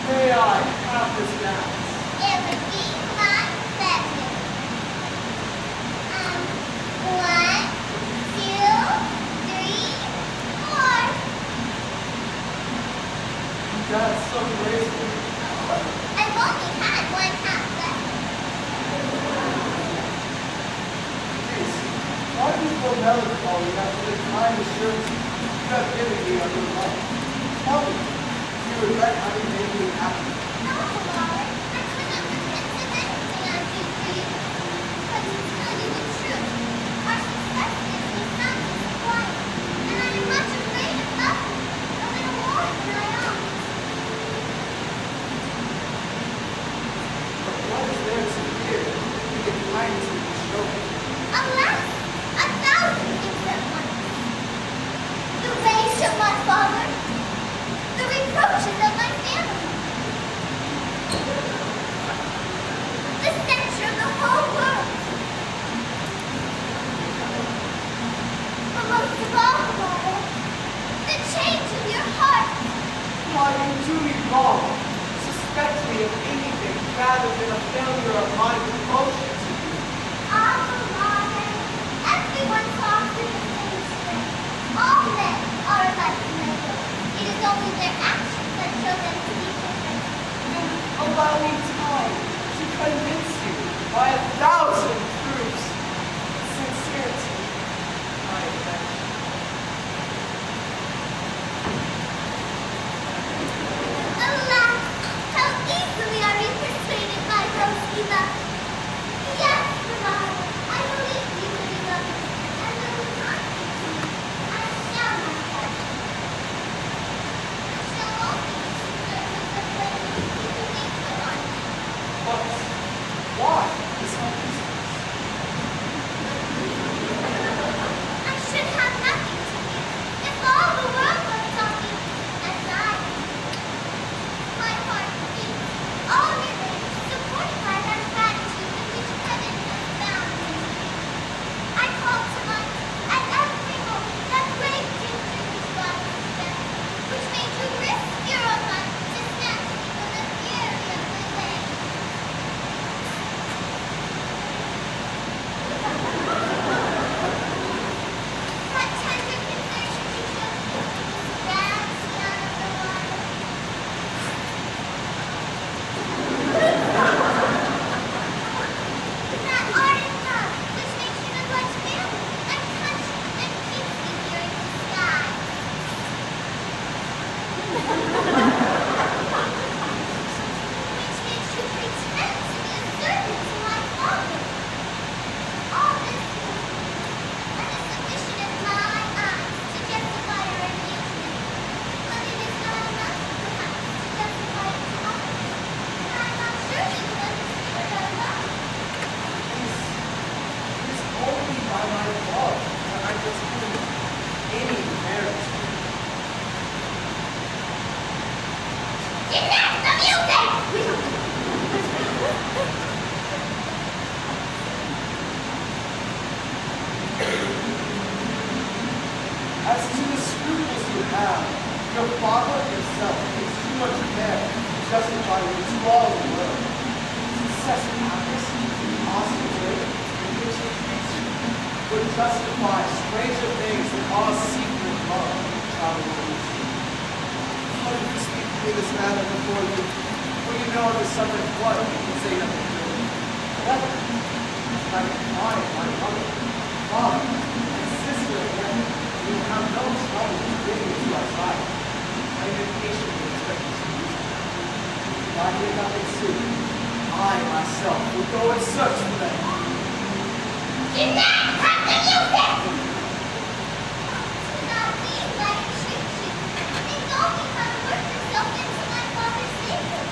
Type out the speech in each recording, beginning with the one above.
May I have this dance? It would be my pleasure. 1, 2, 3, 4. That's so graceful. I've only had 1 half left. Casey, why do you feel melancholy after the kind assurances you have given me of your love? Tell me, do you regret having made me happy? No, Robert. I could not repent of anything I did for you. But to tell you the truth, our success gives me some disquiet, and I am much afraid of nothing, a little more than I ought. But what is there to fear in the kindness that you show me? Alas, 1,000 things at once. The rage of my father, the reproaches of my family, the censure of the whole world. But most of all, Father, the change of your heart. Why, you do me wrong. Suspect me of anything rather than a failure of my devotion to you. Ah, Father, everyone talks in the same strain. All men are alike in their will. It is only their actions that show them to be different. Then allow me time to convince you by 1,000 proofs of sincerity, my affection. Alas, how easily are we persuaded by those we love. Yes, Bernard, I believe you to be loving, and though you can't speak to me, I shall not judge you. I shall only serve as the flame you can make so on. But why this uneasiness? I should have nothing to fear if all the world looked on me as I do. My heart beats all related, supported by that gratitude with which heaven has bound me. I call to mind at every moment that brave ginger whose body was dead, which made you risk your own life to snatch me from the fury of the waves. What tender concertion you showed me when you danced down of the water. That ardent love which makes you neglect family and country and keeps you here in the sky. Which makes you pretend to be a servant to my father. All this and is sufficient in my eyes to justify our engagement. But it is not enough, perhaps, to justify it to others. And I am not sure you will understand our love. It is only by my love that I just give any merit. Jeanette, the music! As to the scruples you have, your father himself takes too much care to justify you to all the world. Success and happiness, hospitality, and which he treats you, would justify stranger things than all secret love travel with you. How do you speak to me this matter before you, for you know the subject what you can say nothing good. However, I decline my mother, father, and sister again, you will have no trouble in bringing me to our side. I am impatiently expecting to use it. If I hear nothing soon, I myself will go and search for them. Jeanette, cut the music! Do not leave, I entreat you. Think only how to work yourself into my father's favor.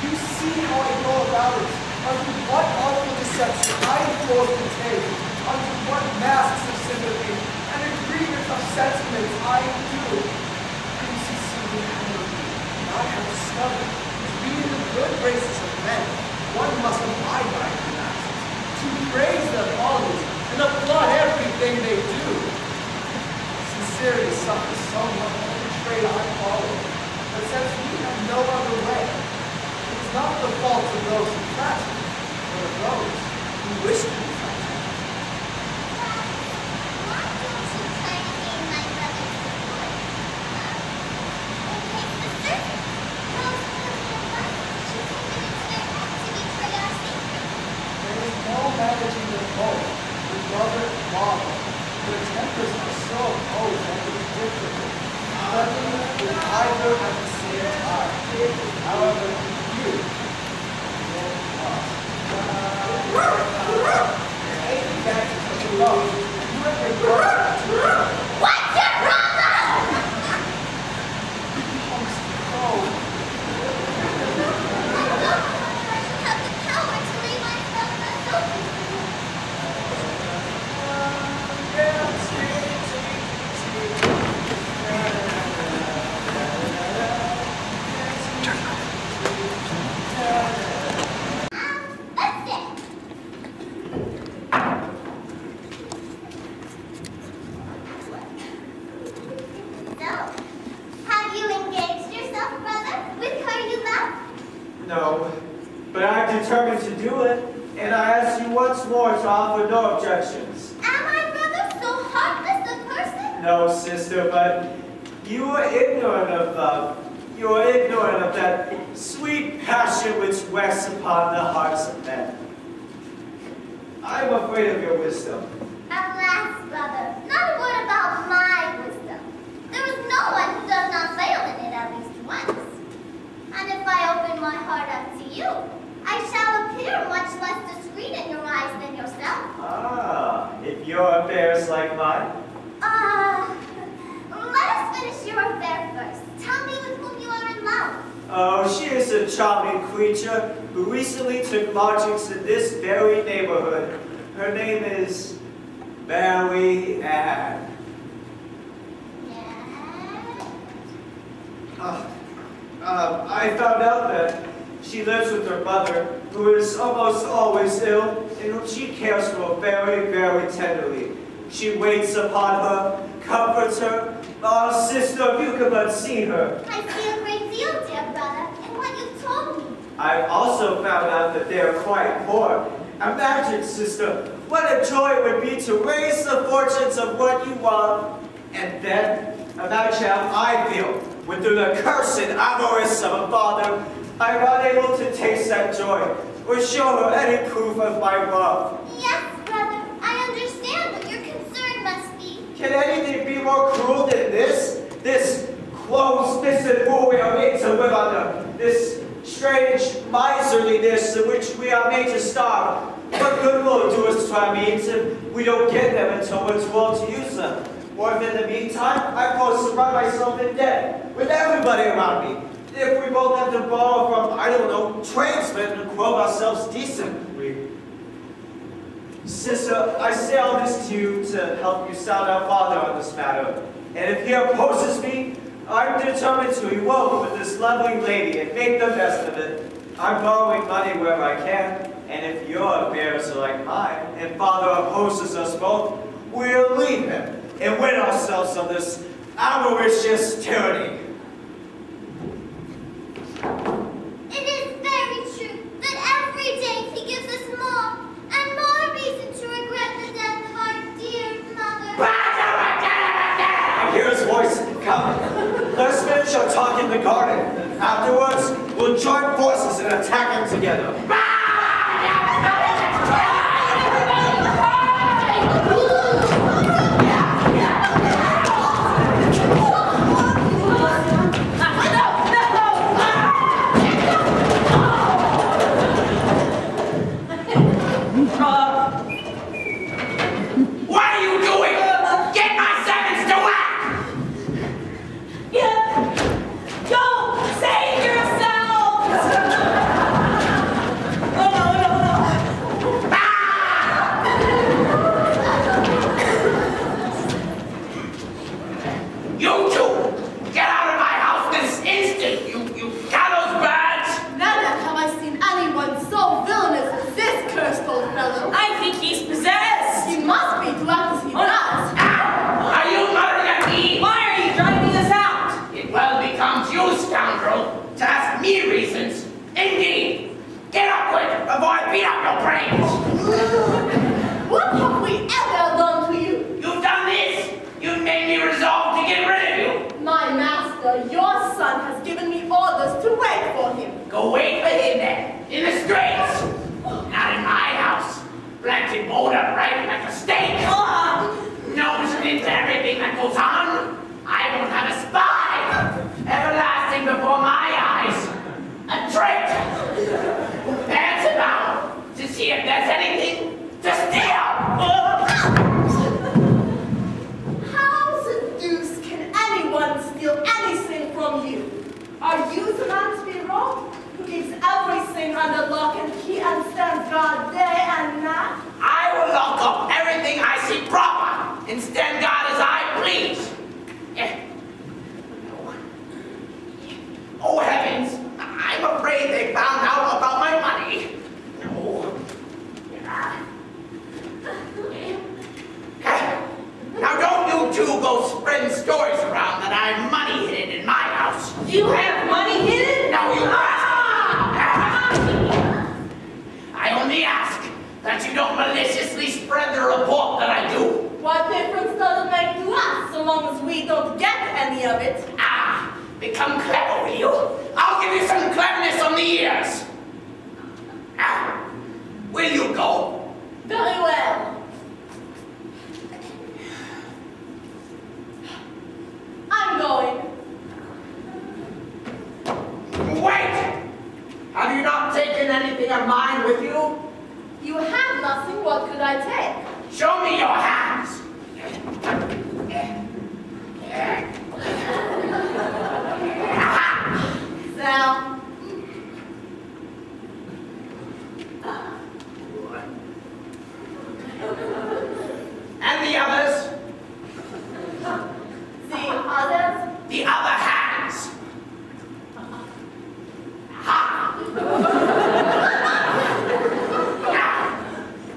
You see how I go about it, unto what artful deception I am forced to take, unto what masks of sympathy sentiments I do. I'm sincerely angry. I have discovered to be in the good graces of men, one must abide by their masters, to praise their qualities, and applaud everything they do. Sincerity suffers so much from the trade I follow, but since we have no other way, it is not the fault of those who flatter, but of those who wish to be flattered. Why don't you try to gain my brother's support? In case the servant knows who your wife should take it into their head to betray our secret. There is no managing the both, with brother and father. Their tempers are so opposed that it is difficult. Nothing with either at the same time. However, you will trust. Any advantage of the love, you have been brought to love. What's your problem? Becomes cold. I don't know whether I should have the power to lay myself as open. That's it. So, have you engaged yourself, brother, with her you love? No, but I'm determined to do it, and I ask you once more to offer no objections. Am I, brother, so heartless a person? No, sister, but you are ignorant of love. You are ignorant of that sweet passion which rests upon the hearts of men. I am afraid of your wisdom. Alas, brother, not a word about my wisdom. There is no one who does not fail in it at least once. And if I open my heart up to you, I shall appear much less discreet in your eyes than yourself. Ah, if your affair is like mine. Let us finish your affair first. Tell me with whom you are in love. Oh, she is a charming creature who recently took lodgings in this very neighborhood. Her name is Mary Ann. Yeah. I found out that she lives with her mother, who is almost always ill, and whom she cares for very, very tenderly. She waits upon her, comforts her. Oh, sister, if you could but see her. I see a great deal, dear brother, in what you've told me. I've also found out that they are quite poor. Imagine, sister, what a joy it would be to raise the fortunes of what you love, and then imagine how I feel when through the cursed avarice of a father, I am unable to taste that joy or show her any proof of my love. Yes, brother, I understand what your concern must be. Can anything be more cruel than this? This close-fisted rule we are made to live under. This strange miserliness in which we are made to starve. What good will it do us to our means if we don't get them until we're too old to use them? Or if in the meantime, I propose to run myself in debt with everybody around me. If we both have to borrow from, I don't know, tradesmen and clothe ourselves decently. Sister, I say all this to you to help you sound our father on this matter. And if he opposes me, I'm determined to elope with this lovely lady and make the best of it. I'm borrowing money wherever I can, and if your affairs are like mine, and father opposes us both, we'll leave him and rid ourselves of this avaricious tyranny. It is very true that every day he gives us more and more reason to regret the death of our dear mother. I hear his voice. Come, let us finish our talk in the garden. Afterwards, we'll join forces and attack him together. What are you doing? Get my servants to work! Don't save yourselves! live there, in the streets. Not in my house. Planted mold up right like a stake. Nosing into everything that goes on. I won't have a spy. Everlasting before my eyes. A traitor. Pants about to see if there's anything to steal. How the deuce can anyone steal anything from you? Are you the man to be robbed, who keeps everything under lock and key and stands guard day and night? I will lock up everything I see proper and stand guard as I please. Oh heavens, I'm afraid they found out about my money. No. Now don't you two go spreading stories around that I have money hidden in my house. You have money hidden? No, you ask. I only ask that you don't maliciously spread the report that I do. What difference does it make to us, so long as we don't get any of it? Become clever, will you? I'll give you some cleverness on the ears. Will you go? Very well. I'm going. Wait! Have you not taken anything of mine with you? You have nothing, what could I take? Show me your hands. Now, And the others? the others? The other hands.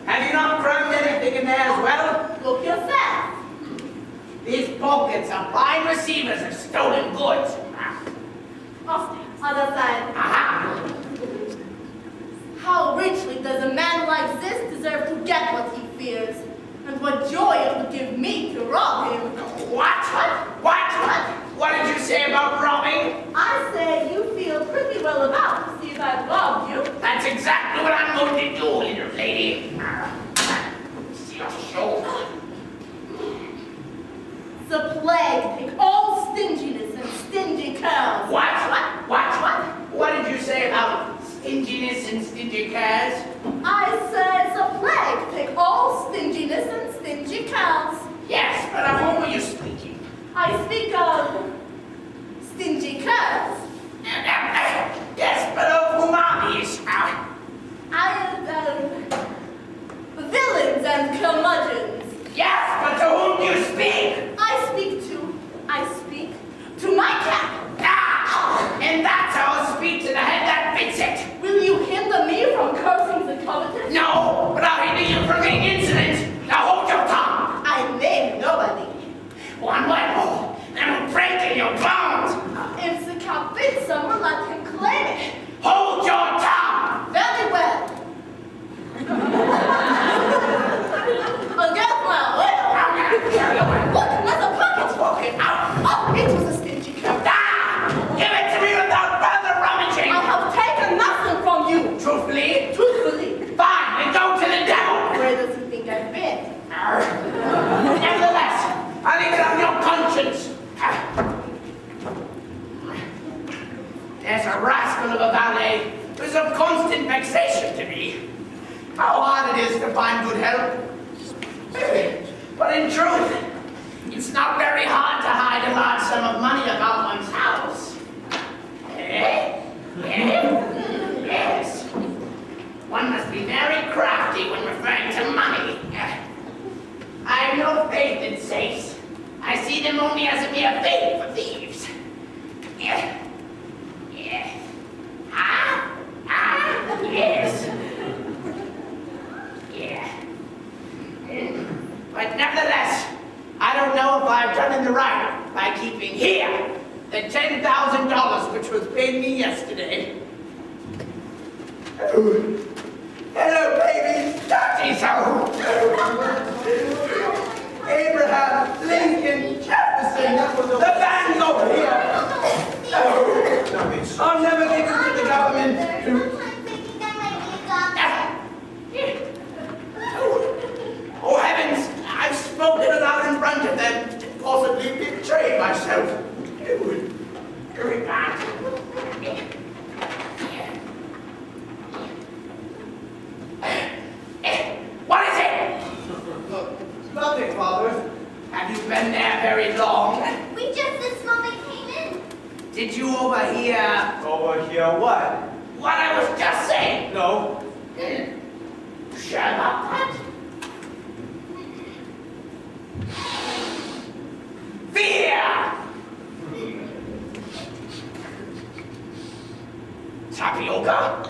Have you not crammed anything in there as well? Look yourself. These pockets are fine receivers of stolen goods. Other side. How richly does a man like this deserve to get what he fears? And what joy it would give me to rob him. What? What did you say about robbing? I say you feel pretty well about to see if I've robbed you. That's exactly what I'm going to do, little lady. See your show. The plague take all stinginess and stingy curls. What? What did you say about stinginess and stingy cares? I said the plague take all stinginess and stingy curls. Yes, but of whom are you speaking? I speak of stingy curls. Yes, but of whom are these? I am villains and curmudgeons. Yes, but to whom do you speak? I speak to my cat. And that's how I'll speak to the head that fits it. Will you hinder me from cursing the covetous? No, but I'll hinder you from being insolent. Now hold your tongue. I name nobody. One word more, and we'll break in your bones. If the cat fits someone, let him claim it. Hold your tongue. Very well. Against my will. I'm gonna carry away. Look, there's a pocket. Walk it out. Oh, it was a stingy cat. Give it to me without further rummaging. I have taken nothing from you. Truthfully? Truthfully. Fine, then go to the devil. Where does he think I've been? Nevertheless, I leave it on your conscience. There's a rascal of a valet who's of constant vexation to me. How hard it is to find good help. But in truth, it's not very hard to hide a large sum of money about one's house. Yes. One must be very crafty when referring to money. I have no faith in safes. I see them only as a mere bait for thieves. Yes. But nevertheless, I don't know if I've done in the right by keeping here the $10,000 which was paid me yesterday. Hello, baby. Dirty soul. Abraham Lincoln Jefferson. The band's over here. I'll never give it to the government. have then possibly betrayed myself. It was very bad. What is it? Nothing, Father. Have you been there very long? We just this moment came in. Did you overhear Overhear what? what I was just saying? No. Sure about that? Fear! Tapioca?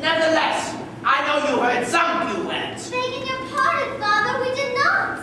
Nevertheless, I know you heard some few words. Begging your pardon, Father, we did not.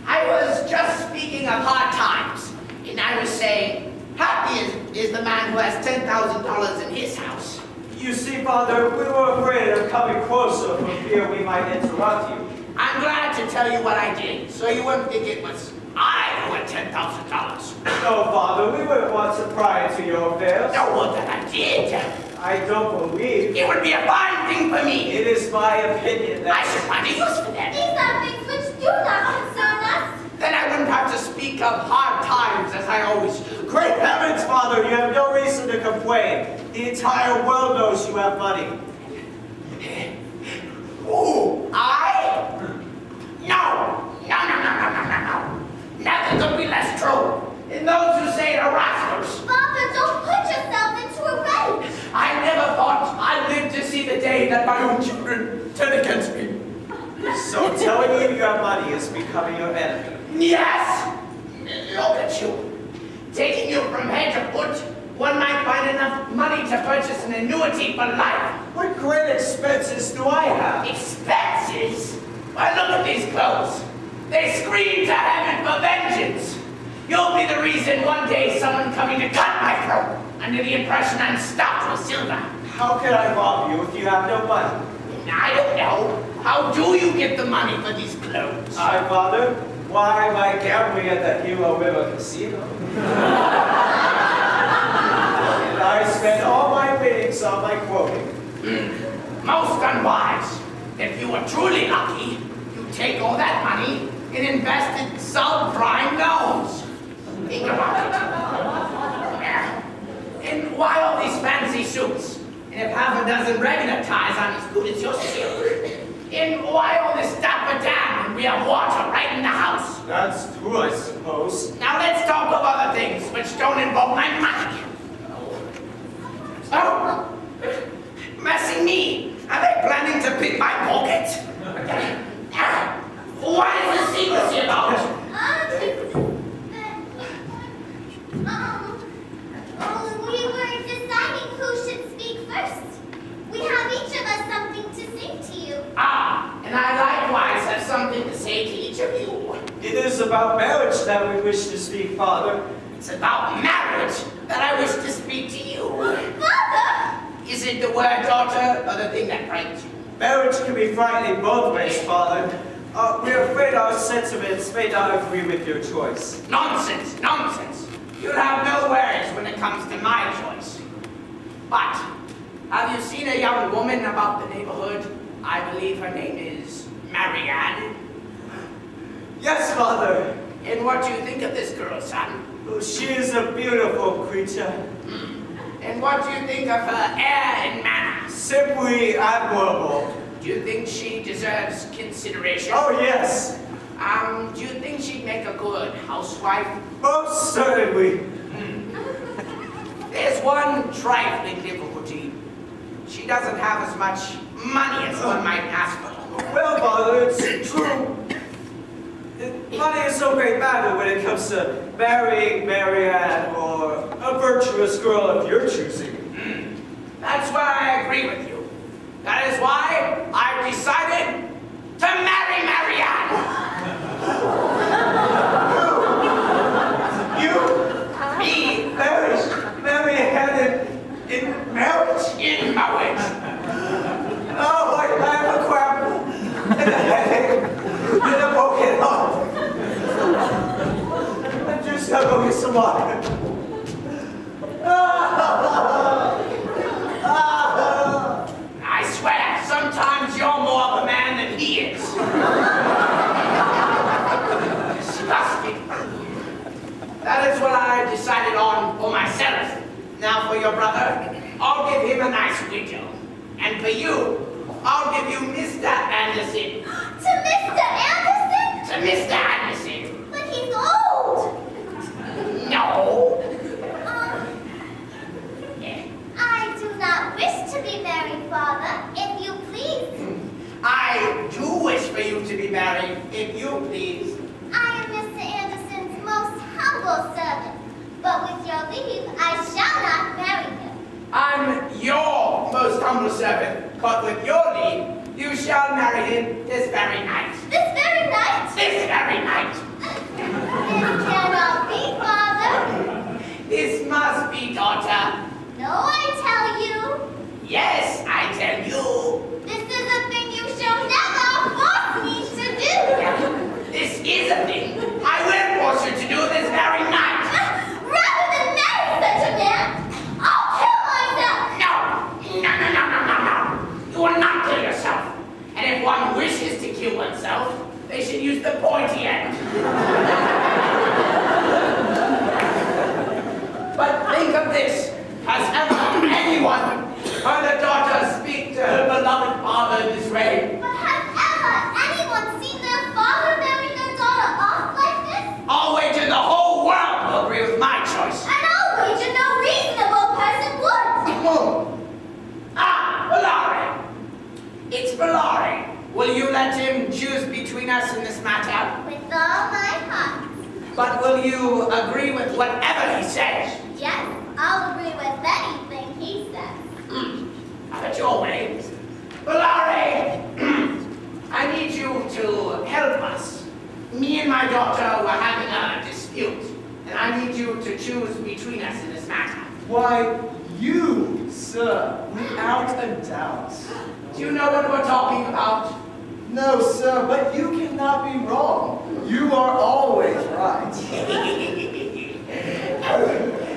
I was just speaking of hard times, and I was saying, happy is the man who has $10,000 in his house. You see, Father, we were afraid of coming closer for fear we might interrupt you. I'm glad to tell you what I did, so you wouldn't think it was I who had $10,000. No, Father, we wouldn't want to pry into your affairs. No, what that I did. I don't believe. It would be a fine thing for me. It is my opinion I that... should find a use for them. These are things which do not concern us. Then I wouldn't have to speak of hard times as I always do. Great heavens, Father, you have no reason to complain. The entire world knows you have money. Ooh, I? No. Nothing could be less true. And those who say it are rascals. Father, don't put yourself into a rage. I never thought I'd live to see the day that my own children turn against me. So telling you you have money is becoming your enemy. Yes! Look at you. Taking you from head to foot, one might find enough money to purchase an annuity for life. What great expenses do I have? Expenses? Why, look at these clothes. They scream to heaven for vengeance. You'll be the reason one day someone coming to cut my throat under the impression I'm stuffed with silver. How can I rob you if you have no money? I don't know. How do you get the money for these clothes? I, Father, why am I gambling at the Hero River Casino? And I spend all my winnings on my clothing. Most unwise. If you were truly lucky, you'd take all that money and invest in subprime loans. Think about it. And why all these fancy suits? And if half a dozen regular ties aren't as good as your silk? And why all this dapper dam when we have water right in the house? That's true, I suppose. Now let's talk of other things which don't involve my money. Oh, messing me. Are they planning to pick my pocket? What is the secrecy about? We were deciding who should speak first. We have each of us something to say to you. Ah, and I likewise have something to say to each of you. It is about marriage that we wish to speak, Father. It's about marriage that I wish to speak to you. Father! Is it the word daughter or the thing that frightens you? Marriage can be frightening both ways, Father. We're afraid our sentiments may not agree with your choice. Nonsense, nonsense. You'll have no words when it comes to my choice. But, have you seen a young woman about the neighborhood? I believe her name is Marianne. Yes, Father. And what do you think of this girl, son? She is a beautiful creature. And what do you think of her air and manner? Simply admirable. Do you think she deserves consideration? Oh, yes. Do you think she'd make a good housewife? Most certainly. There's one trifling difficulty. She doesn't have as much money as one might ask for. Well, Father, it's true. Money is no great matter when it comes to marrying Marianne or a virtuous girl of your choosing. That's where I agree with you. That is why I've decided to marry Marianne. You? Me? Marianne in marriage? In marriage. Oh, I have a cramp and a headache and a broken heart. I'm just gonna go get some water. I swear, sometimes you're more of a man Now for your brother, I'll give him a nice widow. And for you, I'll give you Mr. Anderson. To Mr. Anderson? To Mr. Anderson. But he's old. No. I do not wish to be married, Father, if you please. I do wish for you to be married, if you please. I am Mr. Anderson's most humble servant, but with your leave, I shall not marry him. I'm your most humble servant, but with your leave, you shall marry him this very night. This very night? This very night. It cannot be, Father. This must be, daughter. No, I tell you. Yes, I tell you. This is a thing you shall never force me to do. This is a thing I will force you to do this very night. Rather than marry such a man, I'll kill myself. No. You will not kill yourself. And if one wishes to kill oneself, they should use the pointy end. But think of this. Has ever anyone heard a daughter speak to her beloved father in this way? But has ever anyone seen their father marry their daughter off like this? I'll wager the whole world will agree with my choice. And I'll wager no reasonable person would. Valari. It's Valari. Will you let him choose between us in this matter? With all my heart. But will you agree with whatever he says? Yes, I'll agree with anything he says. Have it your way. Valari, I need you to help us. Me and my daughter were having a dispute, and I need you to choose between us in this matter. Why, you, sir, without a doubt. Do you know what we're talking about? No, sir, but you cannot be wrong. You are always right.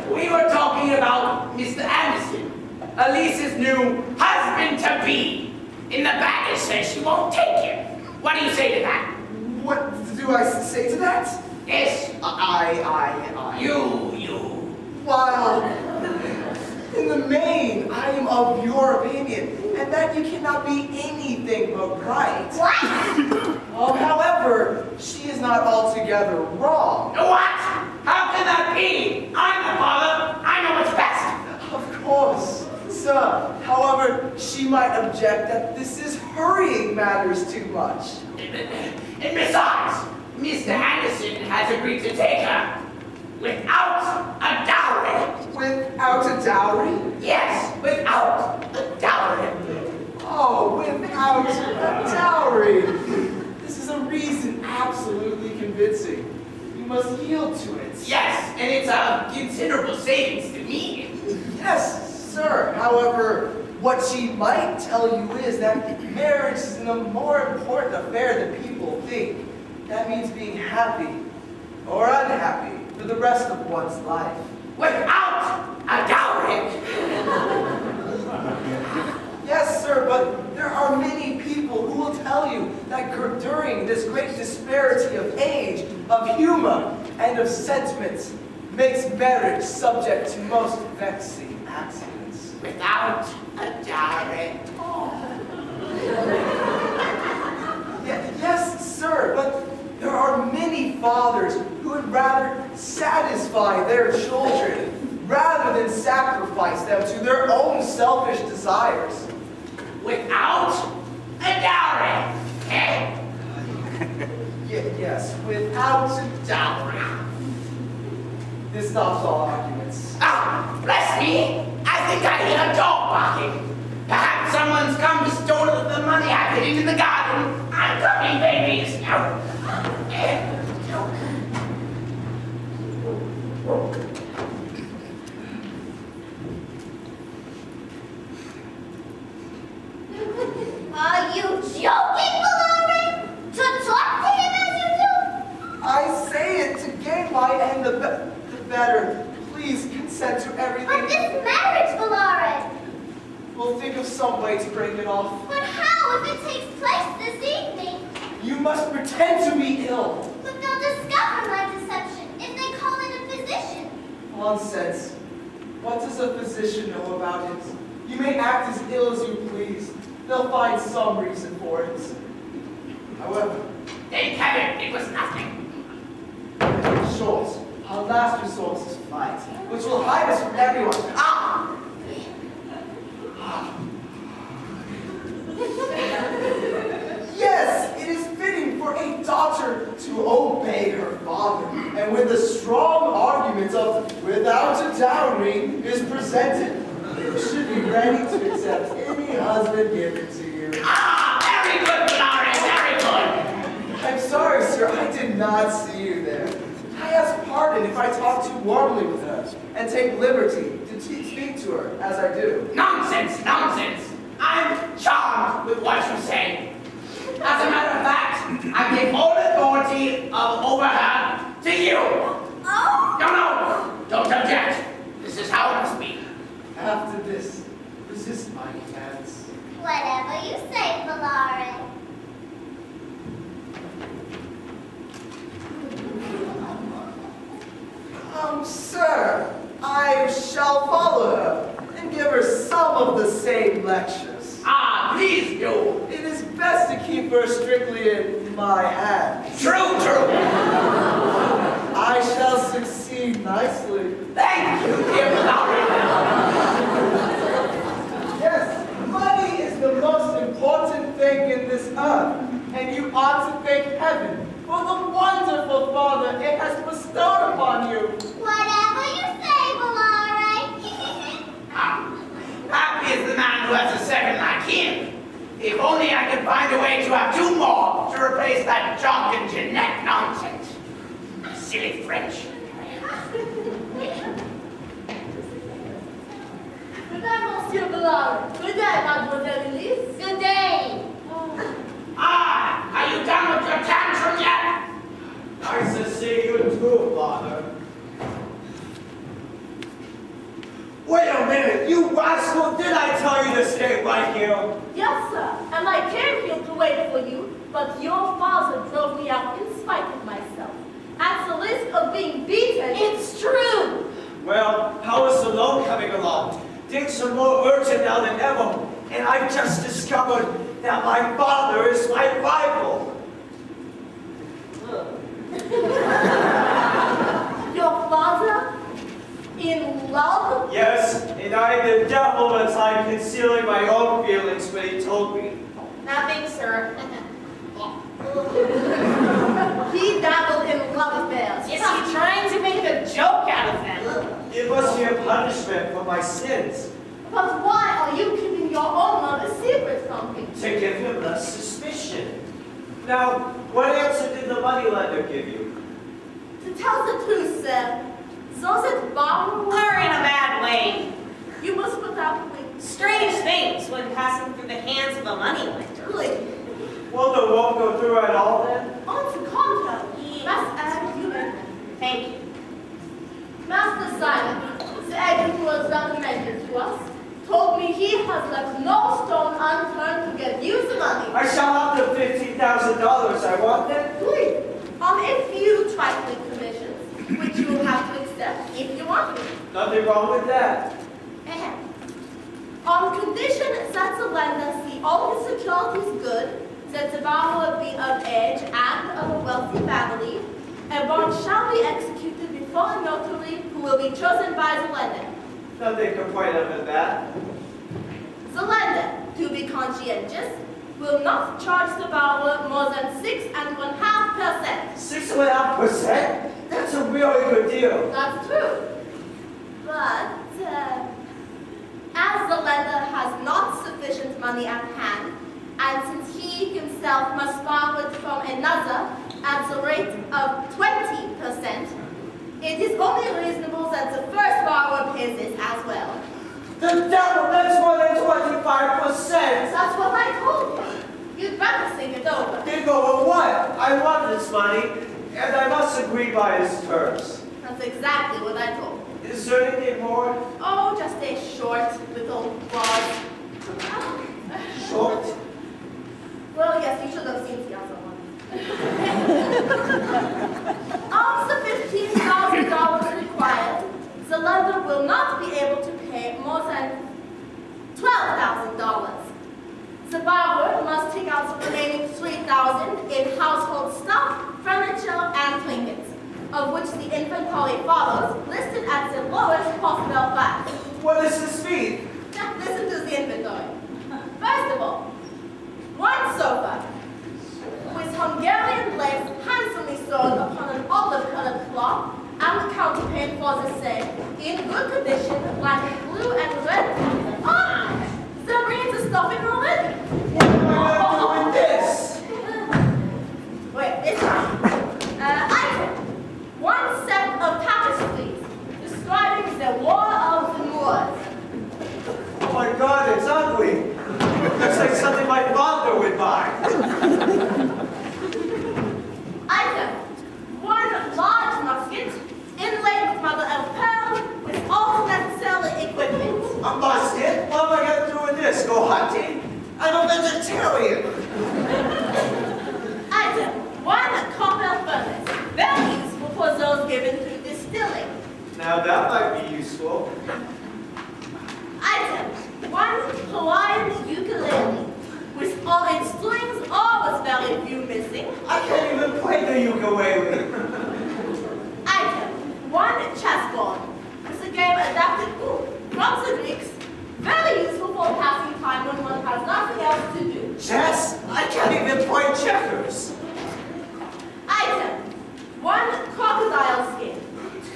We were talking about Mr. Anderson, Elise's new husband-to-be. In the back it says she won't take him. What do you say to that? What do I say to that? Yes. You. While, in the main, I am of your opinion, and that you cannot be anything but right. What? However, she is not altogether wrong. What? How can that be? I'm the father. I know what's best. Of course, sir. However, she might object that this is hurrying matters too much. And besides, Mr. Anderson has agreed to take her without a dowry. Without a dowry? Yes, without a dowry. Oh, without a dowry. This is a reason absolutely convincing. You must yield to it. Yes, and it's a considerable savings to me. Yes, sir. However, what she might tell you is that marriage is a more important affair than people think. That means being happy or unhappy for the rest of one's life. Without a dowry? Yes, sir, but there are many people who will tell you that during this great disparity of age, of humor, and of sentiments makes marriage subject to most vexing accidents. Without a dowry? Yes, sir, but there are many fathers who would rather satisfy their children rather than sacrifice them to their own selfish desires. Without a dowry? Eh? Yes, without a Dowry. This stops all arguments. Ah, bless me! I think I hear a dog barking. Perhaps someone's come to steal the money I hid in the garden. I'm coming, babies. No. Are you joking, Valari? To talk to him as you do? I say it to gain my end the better. Please consent to everything. But this marriage, Valari. We'll think of some way to break it off. But how if it takes place this evening? You must pretend to be ill. But they'll discover my deception if they call in a physician. Nonsense. What does a physician know about it? You may act as ill as you please. They'll find some reason for it. However, They tell it, it was nothing. in short, our last resort is flight, which will hide us from everyone. Yes, it is fitting for a daughter to obey her father, and when the strong argument of without a dowry is presented, you should be ready to accept any husband given to you. Very good, Flores, very good. I'm sorry, sir, I did not see you there. I ask pardon if I talk too warmly with her, and take liberty to speak to her as I do. Nonsense, nonsense. I'm charmed with what you say. As a matter of fact, I give all authority over her to you. Oh! No, don't object. This is how it must be. After this, resist my commands. Whatever you say, Valare. Sir, I shall follow her and give her some of the same lectures. Please do. It is best to keep her strictly in my hands. True. I shall succeed nicely. Thank you, dear Flores. Yes, money is the most important thing in this earth, and you ought to thank heaven for the wonderful father it has bestowed upon you. Whatever you say, Valare. Happy is the man who has a second like him. If only I could find a way to have two more to replace that Jock and Jeanette nonsense. Silly French. Good day, Monsieur Valare. Good day, Mademoiselle Elise. Good day. Are you done with your tantrum yet? Nice to see you too, Father. Wait a minute, you rascal! Did I tell you to stay right here? Yes, sir. And I came here to wait for you, but your father drove me out in spite of myself. At the risk of being beaten. It's true. Well, how is the loan coming along? Things are more urgent now than ever, and I've just discovered that my father is my rival. Your father? In love? Yes, and I had the devil of a time concealing my own feelings when he told me. Nothing, sir. He dabbled in love affairs. Is he trying to make a joke out of them? It must be a punishment for my sins, But why are you keeping your own mother secret from him? to give him less suspicion. Now, what answer did the moneylender give you? To tell the truth, sir, those that borrow Are in a bad way. you must put up with. Strange things when passing through the hands of a moneylender. Really, Well, the won't go through at all then? on the contrary, that's as you may. Thank you. Master Simon, the agent who was recommended to us, told me he has left no stone unturned to get you the money. I shall have the $15,000 I want then? Please, on a few trifling commissions, which you will have to accept if you want to. Nothing wrong with that. On condition that the lender see all his securities good, that the borrower be of age and of a wealthy family, a bond shall be executed before a notary who will be chosen by the lender. Nothing can point up at that. The lender, to be conscientious, will not charge the borrower more than 6.5%. 6.5%? That's a really good deal. That's true. But, as the lender has not sufficient money at hand, and since he himself must borrow it from another at the rate of 20%, it is only reasonable that the first borrower pays it as well. The devil, that's more than 25%. That's what I told you. You'd better think it over. Think over what? I want this money, and I must agree by his terms. That's exactly what I told you. Is there anything more? Oh, just a short little clause. Short? Well, yes, you should have seen the other one. Of the $15,000 required, the lender will not be able which the inventory follows, listed at the lowest possible price. What does this mean? Now listen to the inventory. First of all, one sofa, with Hungarian lace handsomely sewn upon an olive-colored cloth, and the counterpane for the same, in good condition, like blue and red. Ah! There brings the stuffing already. What am I going to do with this? Wait, it's item. One set of tapestries describing the War of the Moors. Oh my God, it's ugly. Looks like something my father would buy. Item. One large musket inlaid with mother of pearl with all necessary equipment. A musket? What am I going to do with this? Go hunting? I'm a vegetarian. Item. One copper furnace. Very useful for those given to distilling. Now that might be useful. Item. One Hawaiian ukulele with all its strings, all with very few missing. I can't even play the ukulele. Item. One chessboard with a game adapted from the Greeks. Very useful for passing time when one has nothing else to do. Chess? I can't even play checkers. Item. One crocodile skin,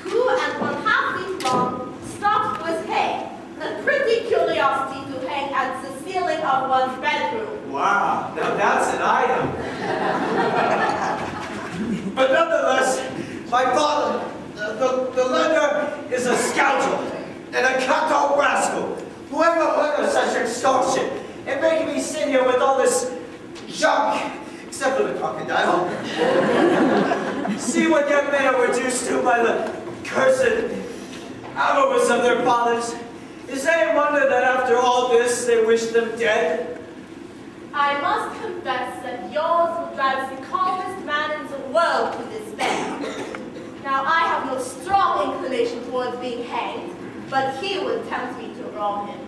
2½ feet long, stuffed with hay. A pretty curiosity to hang at the ceiling of one's bedroom. Wow, now that's an item. But nonetheless, my father, the lender, is a scoundrel and a cutthroat rascal. Whoever heard of such extortion and making me sit here with all this junk, except for the crocodile. See what young men are reduced to by the cursed avarice of their fathers. Is it any wonder that after all this they wish them dead? I must confess that yours will drive the calmest man in the world to despair. Now, I have no strong inclination towards being hanged, but he would tempt me to rob him.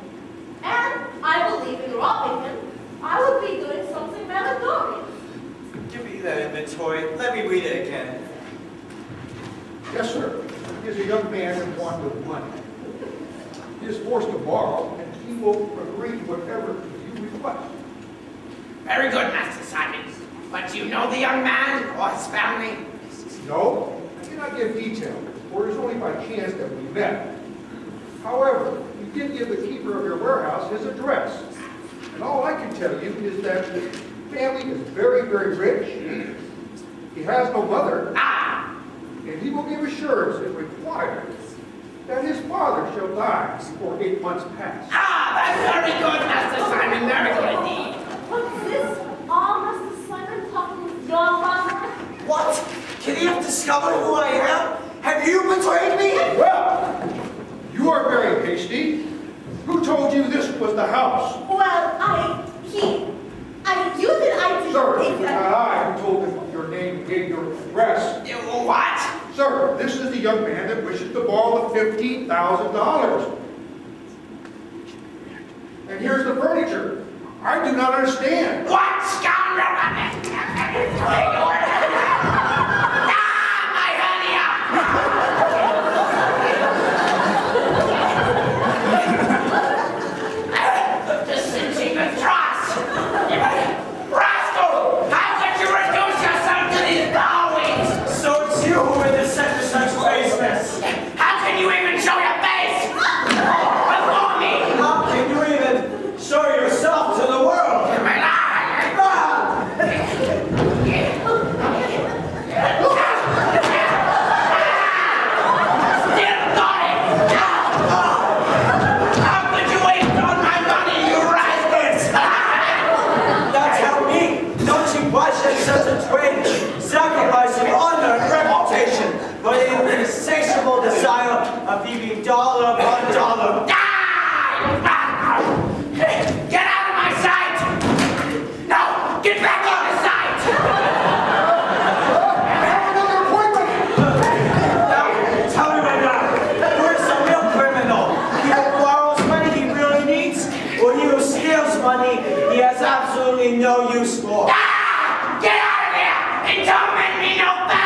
And I believe in robbing him, I would be doing something meritorious. Give me that inventory. Let me read it again. Yes, sir. He is a young man in want of money. He is forced to borrow, and he will agree to whatever you request. Very good, Master Simon. But do you know the young man or his family? No, I cannot give details, for it is only by chance that we met. However, you did give the keeper of your warehouse his address. And all I can tell you is that his family is very, very rich. He has no mother. And he will give assurance, if required, that his father shall die before 8 months pass. That's very good, Master Simon. Very good indeed. What's this? All Master Simon talking with your father? What? Can he have discovered who I am? Have you betrayed me? Well, you are very hasty. Who told you this was the house? Well, you did, I did. Sir, it was not I who told him your name and gave your address. What? Sir, this is the young man that wishes to borrow the $15,000. And here's the furniture. I do not understand. What scoundrel? My hernia! Just cinching the trust. Rascal! How could you reduce yourself to these bowings? So it's you who are the center such baseness. How can you even show your face? Before me? How can you even show yourself to the world? Such a twin, sacrificing honor and reputation for the insatiable desire of heaping dollar upon dollar. Get out of my sight! No, get back on the sight! I have another appointment! Now, tell me right now, where's the real criminal? He who borrows money he really needs, or he who steals money he has absolutely no use for? Get out of here! And don't make me no better!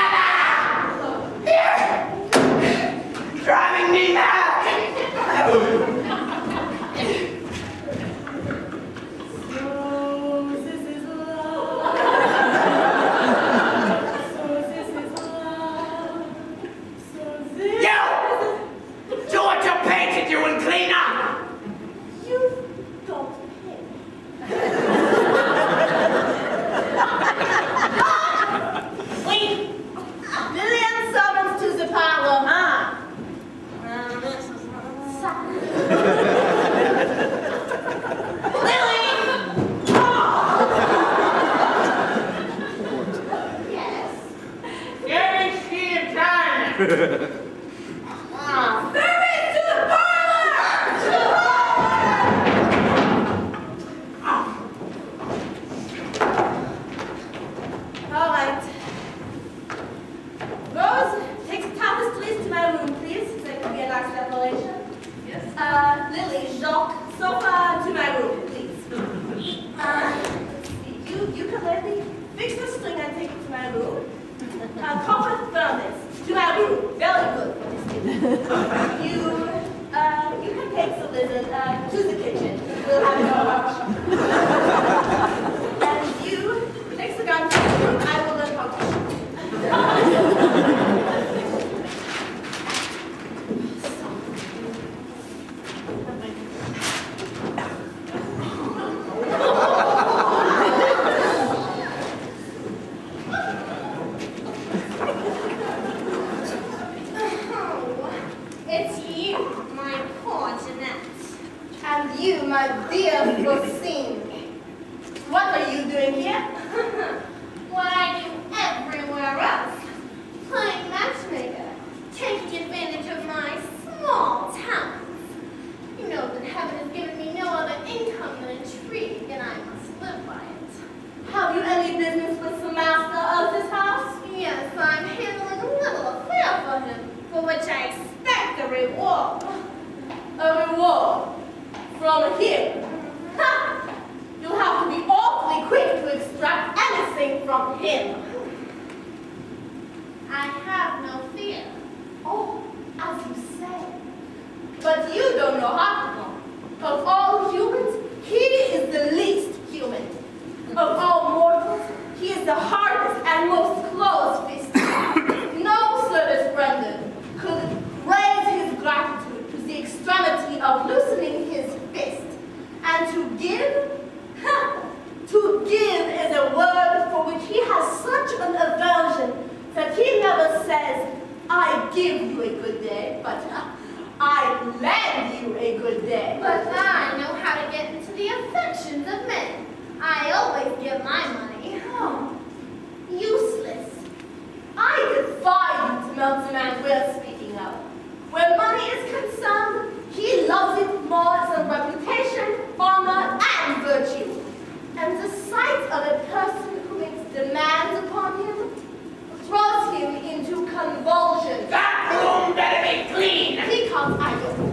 Service to the parlor! To the parlor! All right. Rose, take the tapestries to my room, please. There could be a nice decoration. Yes. Lily, Jacques, sofa to my room, please. You can let me fix the string and take it to my room. Copper thermos to my room. Very good. You can take the lizard to the kitchen. We'll have it all out. And you take the gun to the room. I will learn how to shoot. It's you, my poor Jeanette. And you, my dear Rosine. What are you doing here? What I do everywhere else. Playing matchmaker. Taking advantage of my small talents. You know that heaven has given me no other income than intrigue, and I must live by it. Have you any business with the master of this house? Yes, I'm handling a little affair for him, for which I expect a reward. A reward from him. Ha! You'll have to be awfully quick to extract anything from him. I have no fear. Oh, as you say. But you don't know Hakumo. Of all humans, he is the least human. Of all mortals, he is the hardest and most close-fisted. No service rendered could raise his gratitude to the extremity of loosening his fist. And to give? To give is a word for which he has such an aversion that he never says, I give you a good day, but I lend you a good day. But I know how to get into the affections of men. I always give my money. Oh, useless. I defy you to melt the man we're speaking of. Where money is concerned, he loves it more than reputation, honor, and virtue. And the sight of a person who makes demands upon him throws him into convulsions. That room better be clean. Because I don't.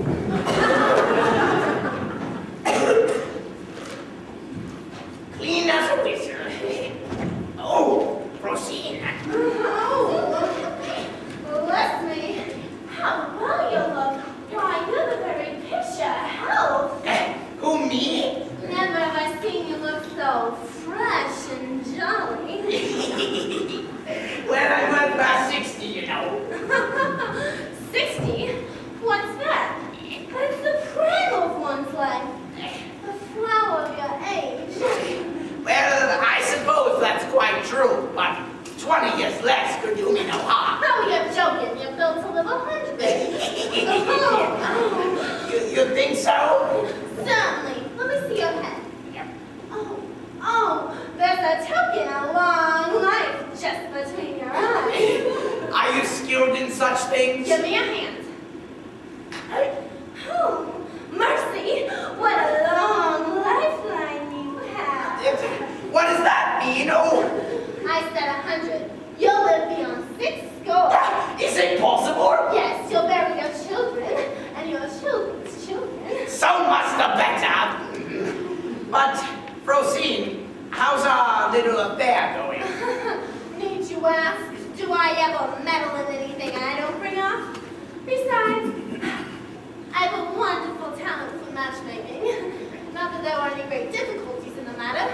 Clean as a whistle. Oh, proceed. Oh, bless me. How well you look. Why, you're the very picture of health. Who, me? Never have I seen you look so fresh and jolly. Well, I'm not past 60, you know. 60? What's that? It's the prime of one's life. The flower of your age. Well, I suppose that's quite true, but 20 years less could do me no harm. Oh, you're joking. You're built to live 100. You think so? Certainly. Let me see your head. Yep. Oh, there's a token of long life just between your eyes. Are you skilled in such things? Give me a hand. Oh, mercy. What a long lifeline you have. What does that mean? Oh, I said 100. You'll live beyond 6 scores. is it possible? Yes, you'll bury your children and your children's children. So much the better. But, Frosine, how's our little affair going? Need you ask? Do I ever meddle in anything I don't bring up? Besides, I have a wonderful talent for matchmaking. Not that there were any great difficulties in the matter.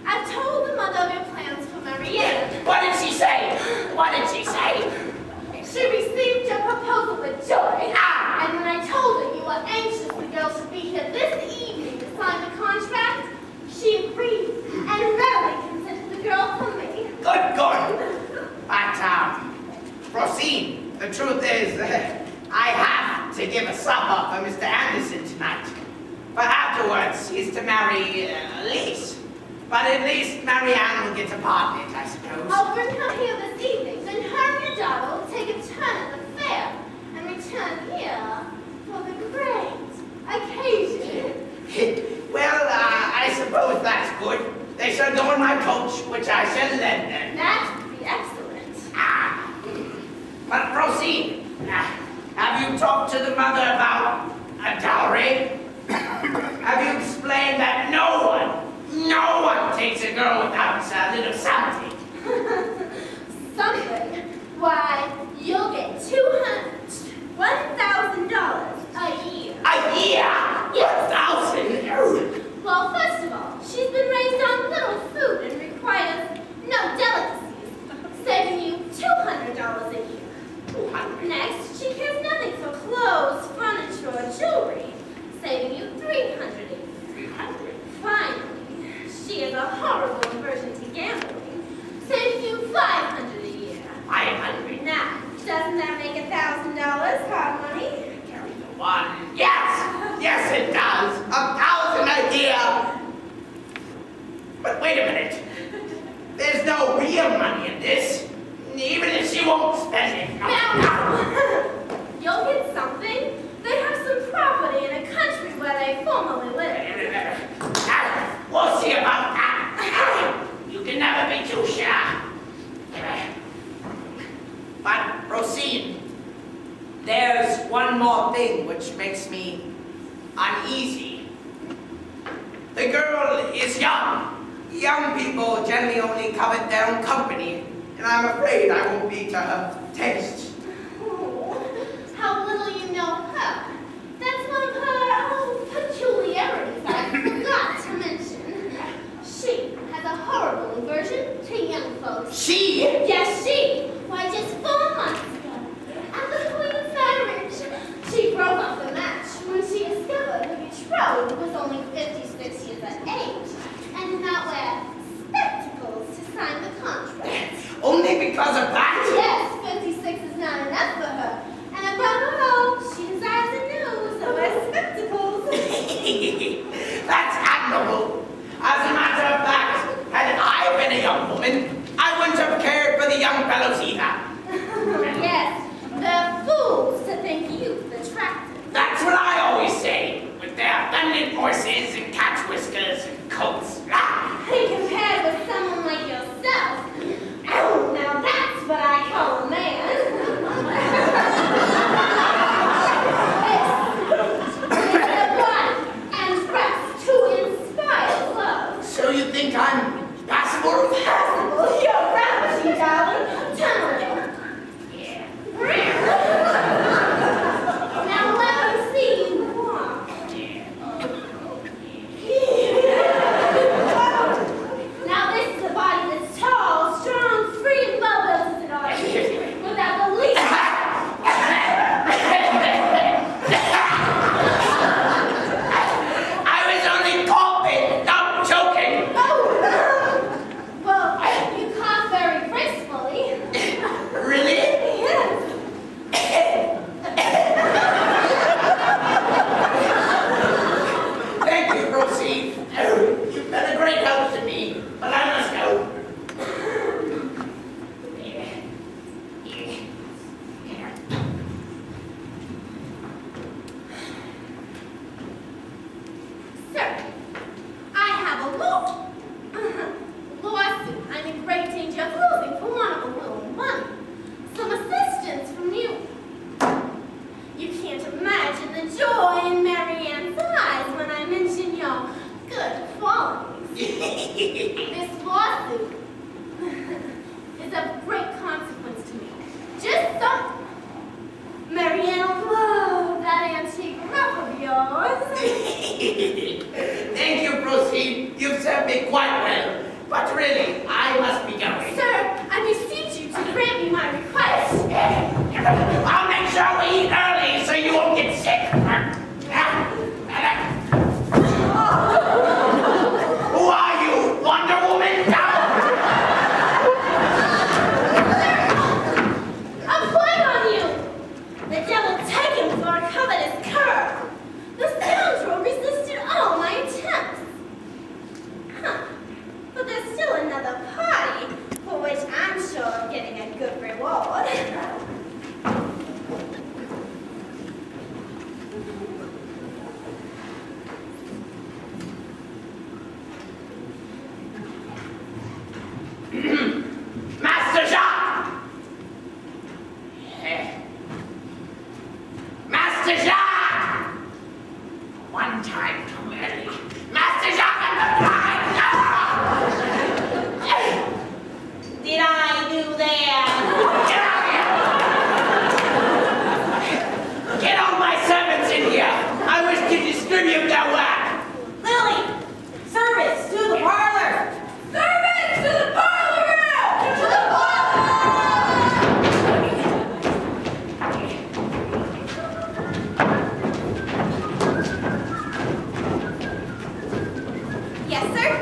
I've told the mother of your plans for Marianne. What did she say? What did she say? She received your proposal with joy. Ah! And when I told her you were anxious the girl should be here this evening to sign the contract, she agreed and readily consented the girl for me. Good, good. But, Frosine, the truth is, I have to give a supper for Mr. Anderson tonight. But afterwards, he's to marry Elise. But at least Marianne will get a part in it, I suppose. I'll bring her here this evening, then her and your daughter will take a turn at the fair. that's good. They shall go in my coach, which I shall lend them. That would be excellent. But proceed. Have you talked to the mother about a dowry? Have you explained that no one takes a girl without a little something? Something? Why, you'll get $1,000 a year. A year? Yes. 1,000? Well, first of all, she's been raised on little food and requires no delicacies, saving you $200 a year. 200. Next, she cares nothing for clothes, furniture, or jewelry, saving you $300 a year. 300. Finally, she is a horrible aversion to gambling, saving you $500 a year. 500. Now, doesn't that make $1,000 hard money? Carry the one. Yes! Yes, it does. 1,000 a year. But wait a minute. There's no real money in this. Even if she won't spend it. Now, you'll get something. They have some property in a country where they formerly lived. We'll see about that. You can never be too sure. But proceed. There's one more thing which makes me uneasy. The girl is young. Young people generally only covet their own company, and I'm afraid I won't be to her taste. Oh, how little you know her. That's one of her peculiarities I forgot to mention. She has a horrible aversion to young folks. She? Yes, she. Why, just 4 months ago, at the Queen's marriage, she broke off the match when she discovered her betrothed was only 56 years of age and did not wear spectacles to sign the contract. Only because of that? Yes, 56 is not enough for her. And above all, she desires a nose, so wear spectacles. That's admirable. As a matter of fact, had I been a young woman, I wouldn't have cared for the young fellows either. Yes, they're fools to think youth attractive. That's what I always say, with their abundant horses and catch whiskers and coats. Hey, compared with someone like yourself, oh, now that's what I call a man. It's a body and dress to inspire love. So you think I'm passable? Possible, you're ravishing, darling. Turn around. Yeah. Now let me see you walk. Now this is a body that's tall, strong, free, and well-built as it ought to be, without the least. I was only coughing, not joking. Oh, well, you cough very gracefully. Really? Yes. Thank you, proceed. You've been a great help to me, but I must go. Sir, I have a lawsuit I'm in great danger of losing for want of a little money. Some assistance from you. You can't imagine the joy in Marianne's eyes when I mention your good qualities. This lawsuit is of great consequence to me. Just so Marianne will love that antique ruff of yours. Thank you, proceed. You've served me quite well. But really, I must be going. Sir, I beseech you to grant me my request. I'll make sure we eat early so you won't get sick. Who are you, Wonder Woman? A plague on you! The devil take him for a covetous cur. The scoundrel resisted all my attempts. Huh. But there's still another party, for which I'm sure of getting a good reward.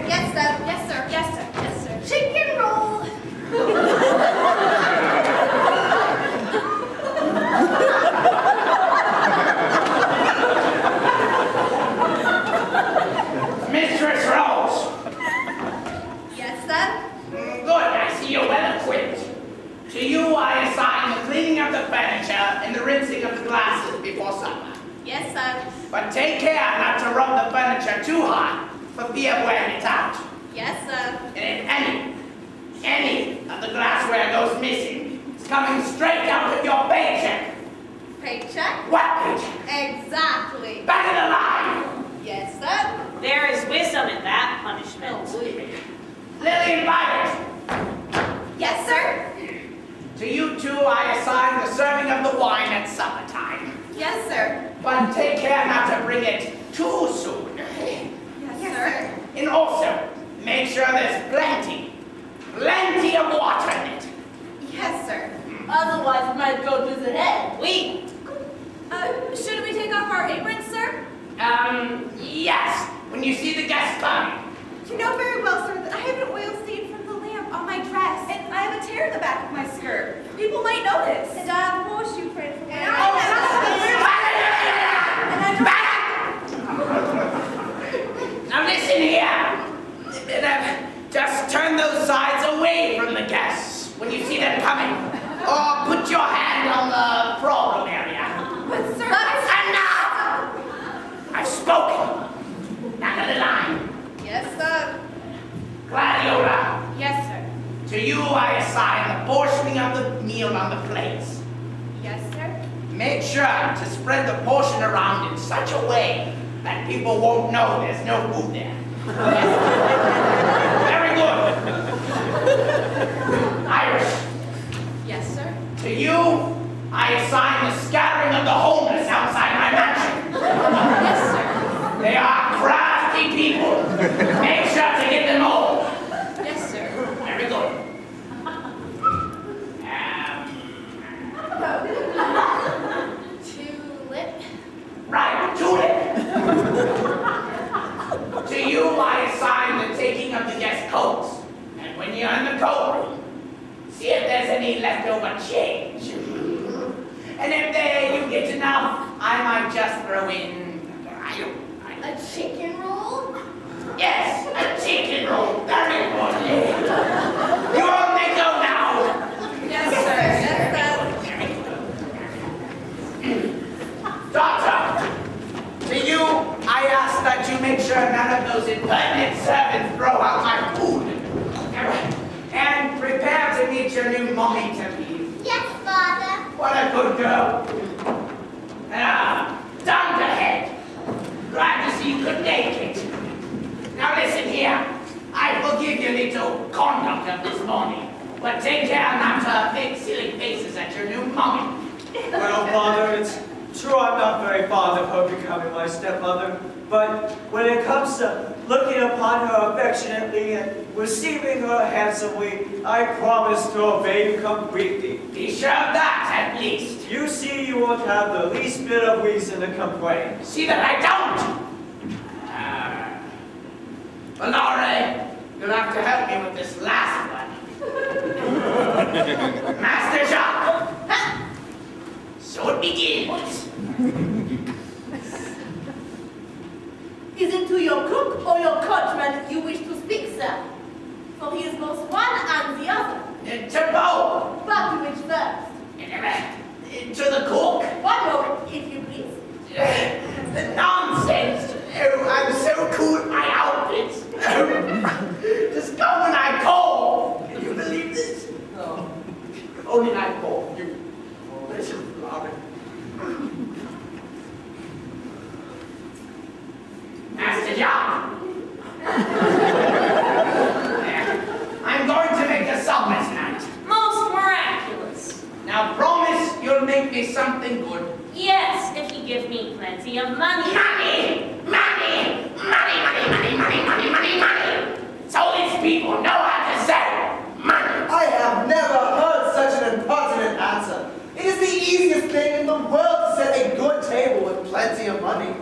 Yes, sir. Yes, sir. Yes, sir. Yes, sir. Chicken roll. Mistress Rose. Yes, sir. Good, I see you're well equipped. To you I assign the cleaning of the furniture and the rinsing of the glasses before supper. Yes, sir. But take care not to rub the furniture too hard for fear of wearing it out. Yes, sir. And if any of the glassware goes missing, it's coming straight out of your paycheck. Paycheck? What paycheck? Exactly. Back of the line! Yes, sir. There is wisdom in that punishment. Lily Violet, Yes, sir. to you two I assign the serving of the wine at supper time. Yes, sir. But take care not to bring it too soon. Yes, sir. And also, make sure there's plenty of water in it. Yes, sir. Otherwise, it might go to the head. We, Should we take off our aprons, sir? yes, when you see the guests coming. You know very well, sir, that I have an oil stain from the lamp on my dress. And I have a tear in the back of my skirt. People might notice. And I have a horseshoe print from my Now listen here. Just turn those sides away from the guests when you see them coming. Or put your hand on the problem area. But, sir, Enough! I've spoken. Now to the line. Yes, sir. Gladiola, Yes, sir. to you I assign the portioning of the meal on the plates. Yes, sir. Make sure to spread the portion around in such a way that people won't know there's no food there. Very good. Irish, Yes, sir. to you I assign the scattering of the homeless outside my mansion. Yes, sir. They are crafty people. Make sure to get them all. Yes, sir. Very good. Tulip. Right, Tulip. To you I assign the taking of the guest coats. And when you're in the coat room, see if there's any leftover change. And if you get enough, I might just throw in, A chicken roll? yes, a chicken roll. Very important. You all may go now. Yes, sir. Yes, Doctor, to you, I ask that you make sure none of those impertinent servants throw out my food. And prepare to meet your new mommy to leave. Yes, Father. What a good girl. Dunderhead. Glad to see you could make it. Now listen here. I forgive your little conduct of this morning. But take care not to make silly faces at your new mommy. Well, Father, it's true I'm not very fond of her becoming my stepmother, but when it comes to looking upon her affectionately and receiving her handsomely, I promise to obey you completely. Be sure of that, at least. You see, you won't have the least bit of reason to complain. See that I don't. Valare, you'll have to help me with this last one. Master Jacques. So it begins. Is it to your cook or your coachman you wish to speak, sir? For he is both one and the other. To both. But to which first? To the cook. One moment, if you please. The nonsense. Oh, I'm so cool at my outfits. Just come when I call. Can you believe this? No. Only I call you. Precious Robin. Master John. I'm going to make a supper tonight. Most miraculous. Now promise you'll make me something good. Yes, if you give me plenty of money. Money! Money! Money, money, money, money, money, money, money! So these people know how to say money. I have never heard such an impertinent answer. It is the easiest thing in the world to set a good table with plenty of money.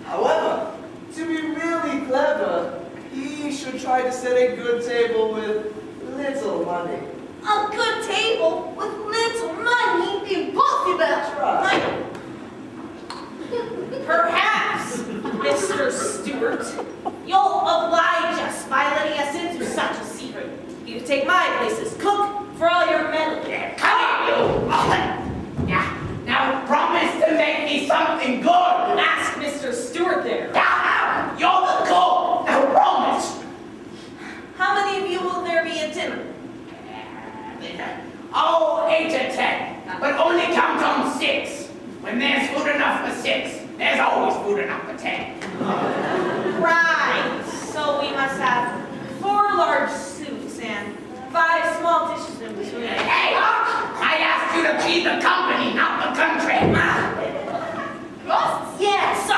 However, to be really clever, he should try try to set a good table with little money. A good table with little money? Impossible! Perhaps, Mr. Stewart, you'll oblige us by letting us into such a secret. You can take my place as cook for all your metal. Yeah, come on, you! Yeah, now promise to make me something good. Ask Mr. Stewart there. Now, you're the cook. Now promise. How many of you will there be at dinner? Oh, 8 to 10, but only count on 6. When there's food enough for 6, there's always food enough for 10. Right. So we must have 4 large soups and 5 small dishes in between. Hey, I asked you to feed the company, not the country. Roasts? Yes.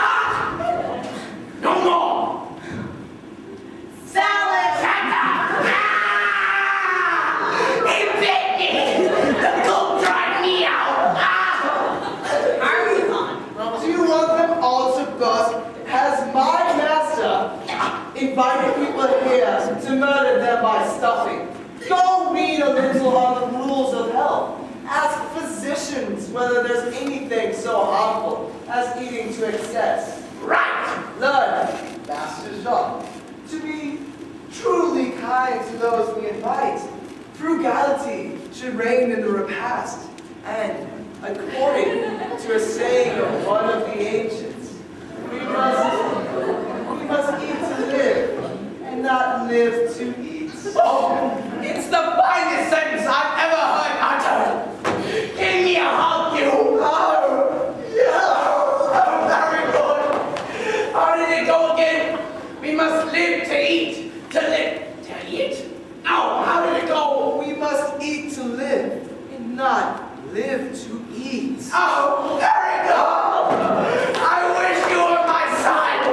No more. Salad. Shut up. He bit me. The cook dried me out. Hurry on. Do you want them all to bust? Has my master invited people here to murder them by stuffing? Go read a little on the rules of health. Ask physicians whether there's anything so harmful as eating to excess. Right. Learn, Master Jacques, to be truly kind to those we invite. Frugality should reign in the repast, and according to a saying of one of the ancients, we must eat to live, and not live to eat. Oh, it's the finest sentence I've ever heard uttered. Give me a hug, you. Oh, yeah. Oh, very good. How did it go again? We must live to eat. To live to eat? No, how did it go? We must eat to live, and not live to eat. Oh, very good. I wish you were my side.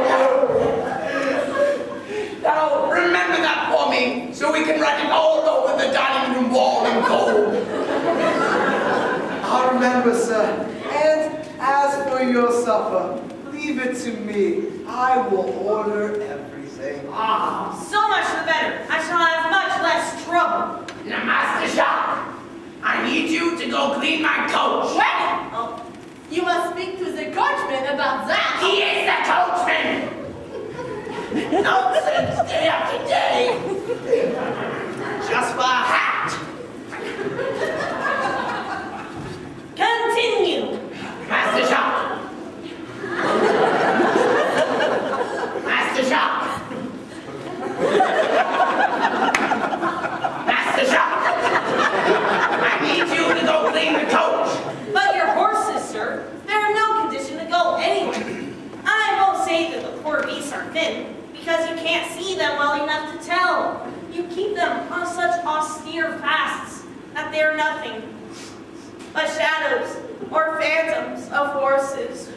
Now, remember that for me, so we can write it all over the dining room wall in gold. I'll remember, sir. And as for your supper, leave it to me. I will order everything. So much the better. I shall have much less trouble. Now, Master Jacques, I need you to go clean my coach. Well, oh, you must speak to the coachman about that. He is the coachman. Nonsense, day after day. Just for a hat. Continue. Master Jacques. Master Jacques. Master Jacques. I need you to go clean the coach. But your horses, sir, they're in no condition to go anywhere. I won't say that the poor beasts are thin, because you can't see them well enough to tell. You keep them on such austere fasts that they're nothing but shadows or phantoms of horses.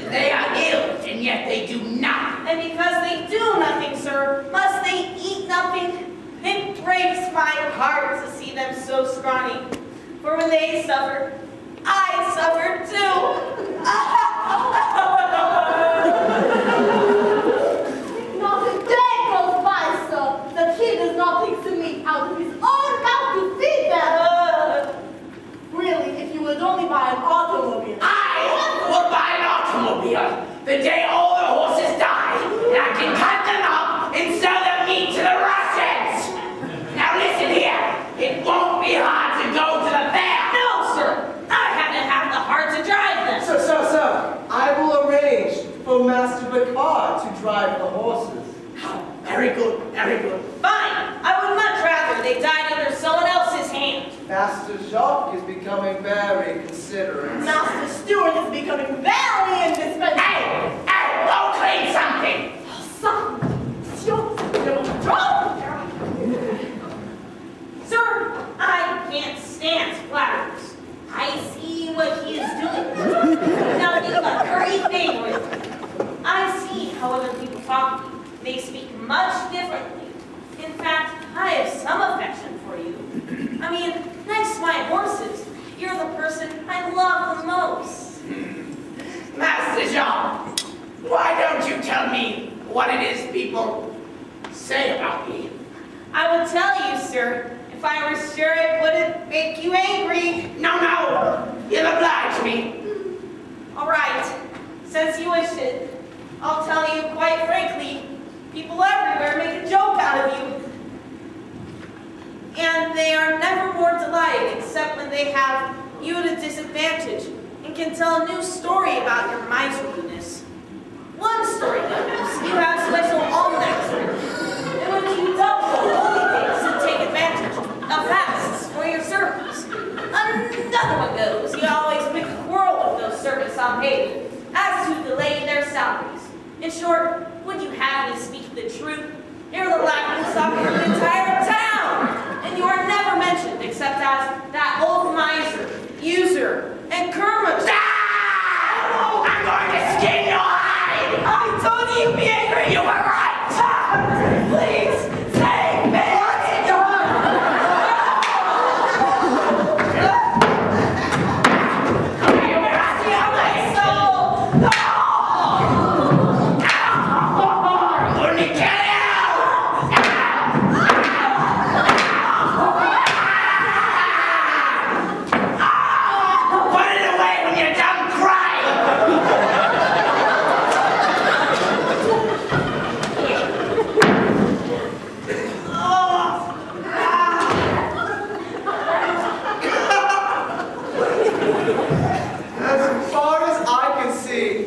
They are ill, and yet they do nothing. And because they do nothing, sir, must they eat nothing? It breaks my heart to see them so scrawny. For when they suffer, I suffer too. Not a day goes by, sir, that he does not take the meat out of his own mouth to feed them. Really, if you would only buy an automobile. I will buy an automobile the day all the horses die, and I can cut them up and sell the meat to the Russians. Now listen here, it won't be hard to go to the fair. No, sir, I haven't had the heart to drive them. Sir, I will arrange for Master Ricard to drive the horses. Very good, very good. Fine, I would much rather they died under someone else's hand. Master Jacques is becoming very considerate. Master Stewart is becoming very indispensable. Hey, go clean something. Sir, I can't stand flatterers. I see what he is doing. Nothing but curry favor. I see how other people talk to you. They speak much differently. In fact, I have some affection for you. I mean, next to my horses, you're the person I love the most. sir. If I were sure it wouldn't make you angry. No, you'll oblige me. All right, since you wish it, I'll tell you quite frankly, people everywhere make a joke out of you. And they are never more delighted except when they have you at a disadvantage and can tell a new story about your miserliness. One story goes, you have special almanacs in which you double holy days and take advantage of fasts for your servants. Another one goes, you always make a quarrel with those servants unpaid as to delay their salaries. In short, would you have me speak the truth? You're the laughing stock of the entire town, and you are never mentioned except as that old miser, user, and curmudgeon. Ah! I'm going to skin your hide! I told you you'd be angry! You were right! Please, save me!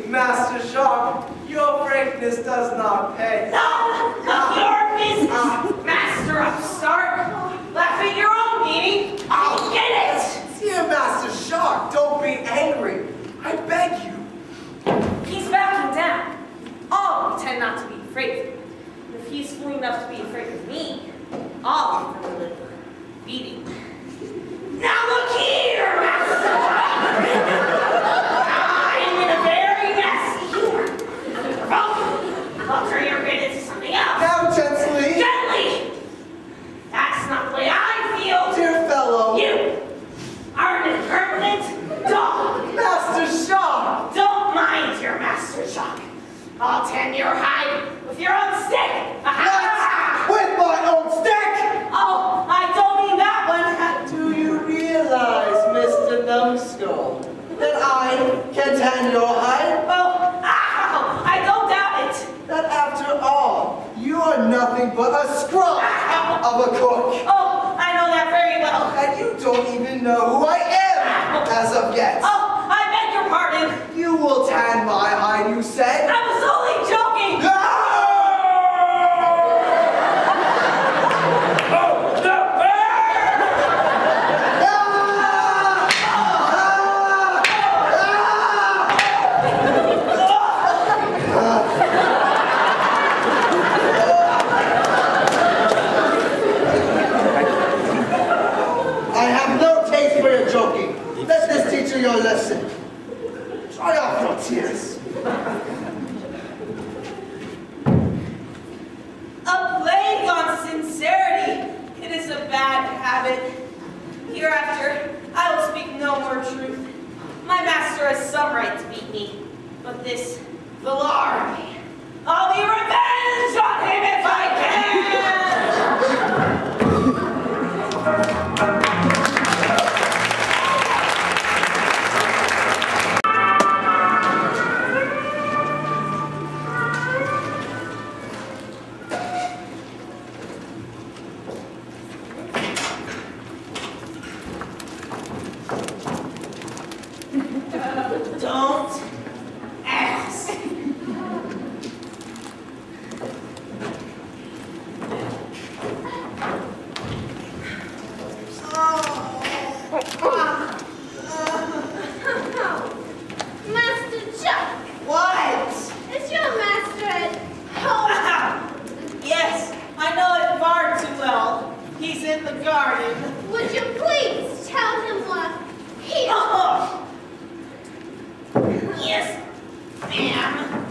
Master Jacques, your frankness does not pay. No, not your business, Master Upstart. Laugh at your own meaning. I'll get it. Dear Master Jacques, don't be angry. I beg you. He's backing down. I'll pretend not to be afraid of him. And if he's fool enough to be afraid of me, I'll give him a little beating. Now look here, Master Jacques. I'm in a very nasty humor. I'll turn your bit into something else. Now, gently. Gently! That's not the way I feel. Dear fellow. You are an impertinent dog. Master Jacques. Don't mind your Master Jacques. I'll tan your hide with your own stick. What? With my own stick? Oh, I don't mean that one. Do you realize, Mr. Numbskull, that I can tan your hide? Oh, ow! I don't doubt it. That after all, you are nothing but a scrub of a cook. Oh, I know that very well. And you don't even know who I am as of yet. Oh, I beg your pardon. You will tan my hide, you said? I was only joking. Let this teach you your lesson. Dry off your tears. A plague on sincerity. It is a bad habit. Hereafter, I will speak no more truth. My master has some right to beat me, but this Villar, I'll be revenged on him if I Don't ask. Master Chuck, What? is your master at home? Yes, I know it far too well. He's in the garden. Would you please tell him what he Oh. Yes, ma'am.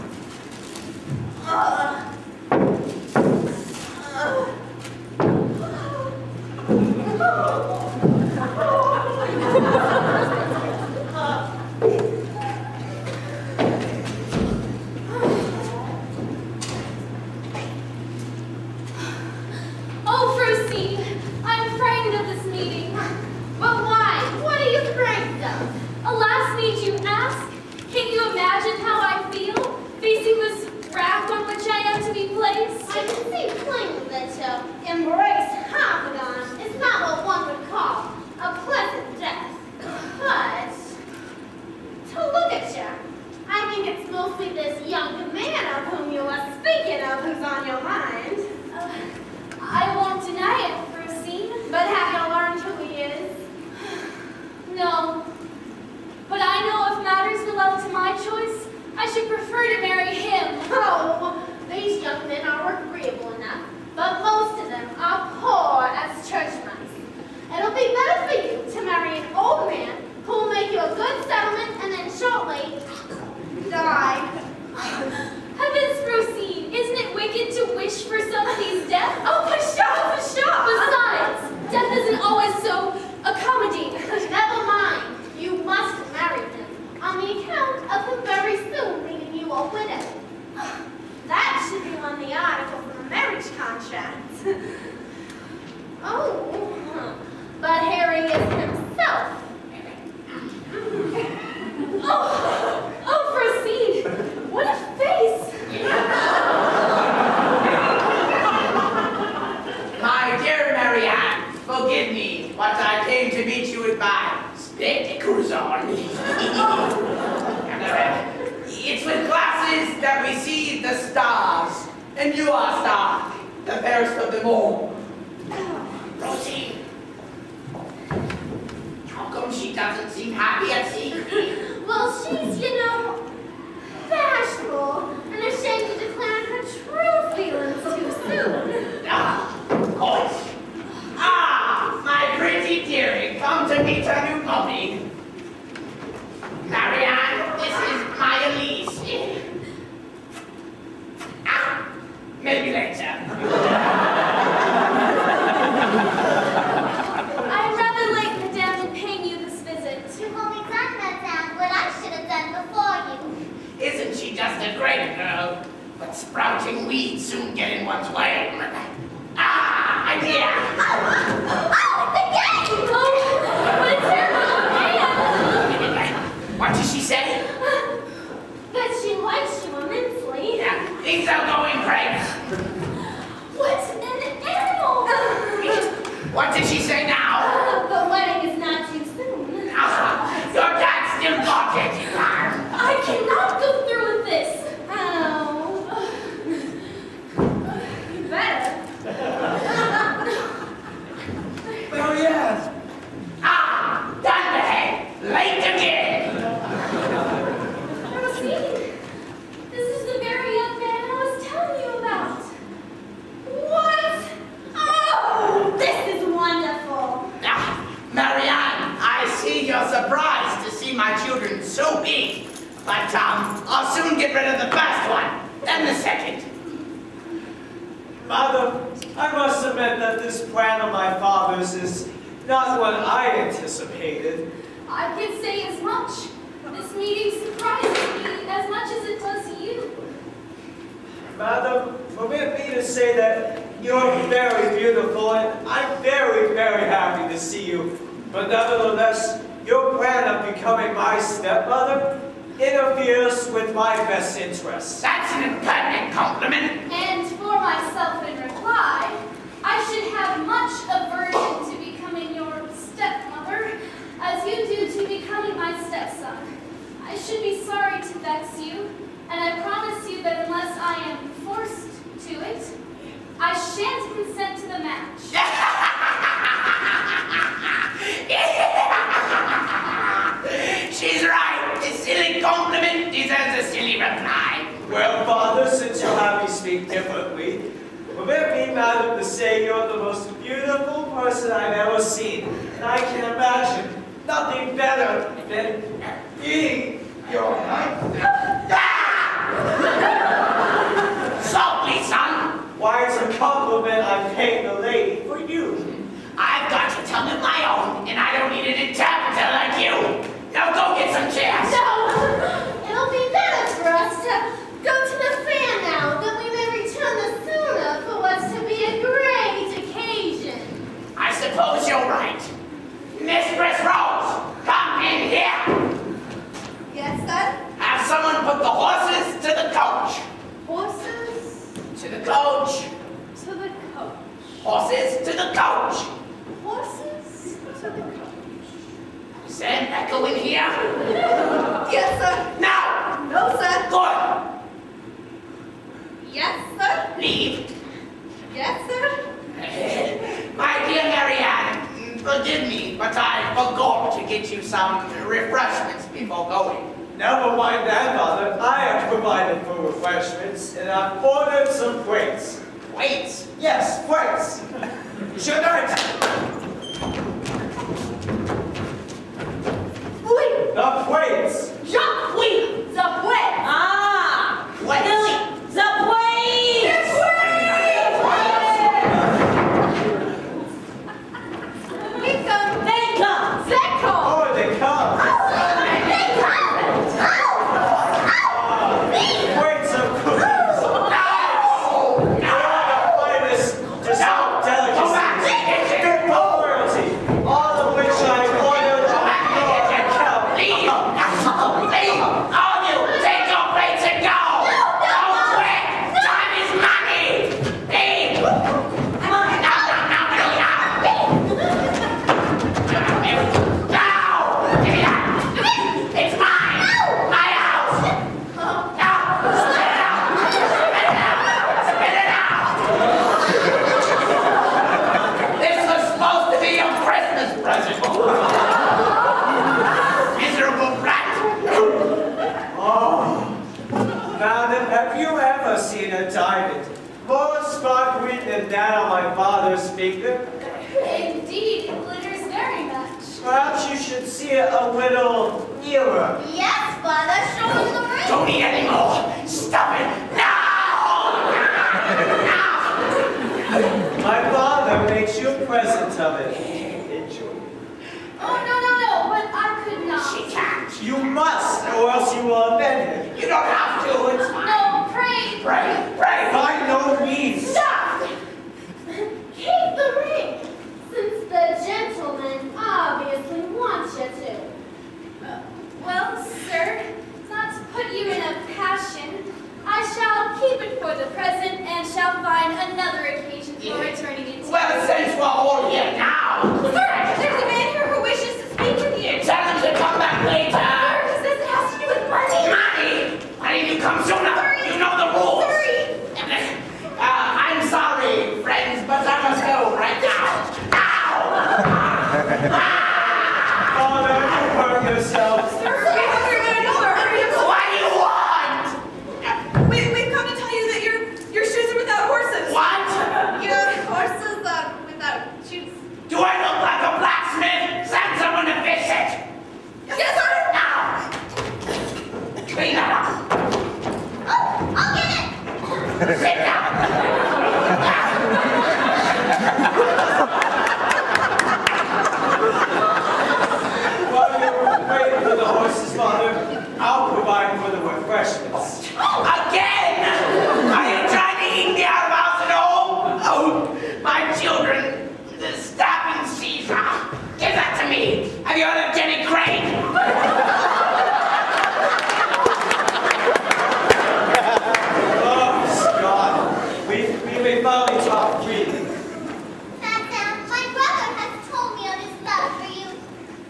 Oh, Frosine, I need you ask? Can you imagine how I feel, facing this rack on which I am to be placed? I can see plainly that to embrace Harpagon is not what one would call a pleasant death. But to look at you, I think it's mostly this young man of whom you are speaking of who's on your mind. I won't deny it, Frosine. But have you learned who he is? No. But I know if matters were left to my choice, I should prefer to marry him. Oh, these young men are agreeable enough, but most of them are poor as church mice. It'll be better for you to marry an old man who will make you a good settlement and then shortly die. Heavens, Frosine, isn't it wicked to wish for somebody's death? Oh, pshaw, pshaw! Besides, death isn't always so accommodating. Never mind. You must marry him on the account of him very soon leaving you a widow. That should be on the article from the marriage contract. Oh, but Harry is himself. Oh, Frosine, what a face! My dear Marianne, forgive me, but I came to meet you with my spectacles on. It's with glasses that we see the stars, and you are a star, the fairest of them all. Rosie, how come she doesn't seem happy at seeing me? Well, she's, bashful and ashamed to declare her true feelings too soon. Of course. My pretty dearie, come to meet her new mommy. Marianne, this is my Elise. Maybe later. I'm rather late, madame, in paying you this visit. You've only done, madame, what I should have done before you. Isn't she just a great girl? But sprouting weeds soon get in one's way. Idea! The game! Oh, what a terrible man! What did she say? That she likes you immensely. Yeah, things are going great. What an animal! What did she say now? The wedding is not too soon. Your dad still got it. I cannot go through with this. Oh. You better. Marianne! Dunderhead, late again. Frosine, this is the very young man I was telling you about. What? Oh, this is wonderful. Marianne, I see you're surprised to see my children so big. But I'll soon get rid of the first one, then the second. Madam, I must admit that this plan of my father's is not what I anticipated. I can say as much. This meeting surprises me as much as it does you. Madam, permit me to say that you're very beautiful, and I'm very, very happy to see you. But nevertheless, your plan of becoming my stepmother interferes with my best interests. That's an impertinent compliment. And for myself in reply, I should have much aversion to becoming your stepmother, as you do to becoming my stepson. I should be sorry to vex you, and I promise you that unless I am forced to it, I shan't consent to the match. She's right. A silly compliment deserves a silly reply. Well, Father, since you have me speak differently, permit me, madam, to say you're the most beautiful person I've ever seen. And I can imagine nothing better than being your wife. Softly, son. Why, it's a compliment I'm paying the lady for you. I've got a tongue of my own, and I don't need an interpreter like you. Now go get some chairs. No, it'll be better for us to go to the fair now, that we may return the sooner for what's to be a great occasion. I suppose you're right. Mistress Rose, come in here. the coach. Horses to the coach. Is there an echo in here? Yes, sir. No! No, sir. Good! Yes, sir. Leave! Yes, sir. My dear Marianne, forgive me, but I forgot to get you some refreshments before going. Never mind that, Father. I have provided for refreshments, and I've ordered some quaits. Wait! Yes, quaits. Shouldn't. Oui. The quaits. Jacques, oui. The way. Ah! Wait! Billy, the plane! They come. They come! They come. Oh, they come. They come. Quaits of cookies. They're the finest dessert delicacies. Fit for royalty. All of which I ordered on your account. Leave! Leave! All you! Take your plates and go! Go quick! Time is money! Leave! No! It's mine! My house! No! Spit it out! Spit it out! This was supposed to be a Christmas present! Miserable brat! Madam, have you ever seen a diamond more sparkling than that on my father's finger? Indeed, it glitters very much. Perhaps you should see it a little nearer. Yes, Father, show us the ring. Don't eat anymore! Stop it! Now! Now! My father makes you a present of it. Enjoy. Oh, no, but I could not. She can't! You must, or else you will offend him. You don't have to! It's fine! No, pray. Pray! Pray! By no means. Stop! Keep the ring, since the gentleman obviously wants you to. Well, sir, not to put you in a passion, I shall keep it for the present and shall find another occasion for returning it to Well, you. since we're all here now... Sir, there's a man here who wishes to speak with you. Tell him to come back later! Sir, he says it has to do with money. Money! Why didn't you come sooner? You know the rules! I'm sorry, friends, but I must go right now. Now! Father, you hurt yourself. Sir, we What do you want? We've come to tell you that your shoes are without horses. What? Your horses are without shoes. Do I look like a blacksmith? Send someone to fix it! Yes, sir. Now! Clean that up! Oh, I'll get it. Sit down! While you're waiting for the horses, Father, I'll provide for the refreshments. Again! Are you trying to eat me out of house and home? Oh, my children, the stabbing Caesar. Give that to me. Have you heard of Jenny Crane? Oh, God. We may finally talk freely. Tata, my brother has told me of his love for you.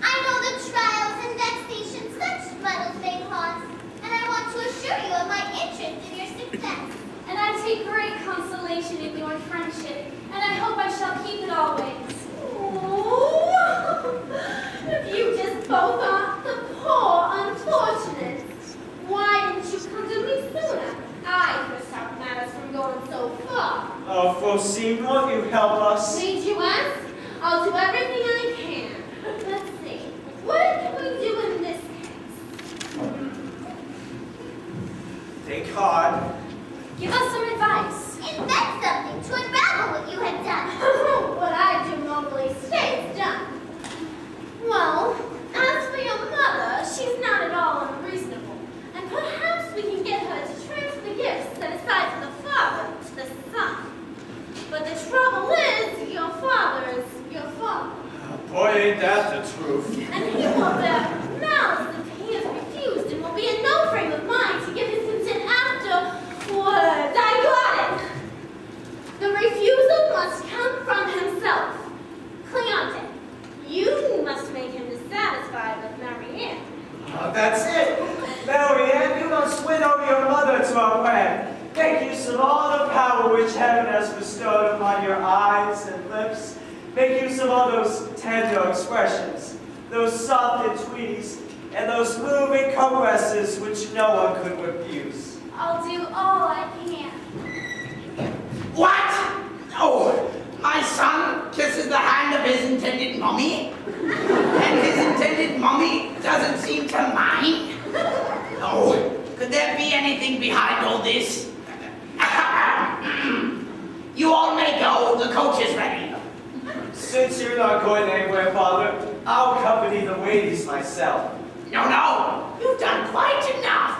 I know the trials and vexations such struggles may cause, and I want to assure you of my interest in your success. And I take great consolation in your friendship, and I hope I shall keep it always. Oh, if you just both aren't the poor unfortunates. Why didn't you come to me sooner? I could stop matters from going so far. Oh, Fosine, won't you help us? Need you ask? I'll do everything I can. Let's see. What can we do in this case? Think hard. Give us some advice. Invent something to unravel what you have done. What I do normally stays done. Well, as for your mother, she's not at all unreasonable. And perhaps we can get her to transfer the gifts set aside for the father to the son. But the trouble is, your father is your father. Boy, ain't that the truth. And he will bear malice if he is refused and will be in no frame of mind to give his consent afterwards. I got it! The refusal must come from himself. Make use of all those tender expressions, those soft entreaties, and those moving caresses which no one could refuse. I'll do all I can. What? Oh, my son kisses the hand of his intended mommy, and his intended mommy doesn't seem to mind? Oh, could there be anything behind all this? You all may go, the coach is ready. Since you're not going anywhere, Father, I'll accompany the ladies myself. No, you've done quite enough.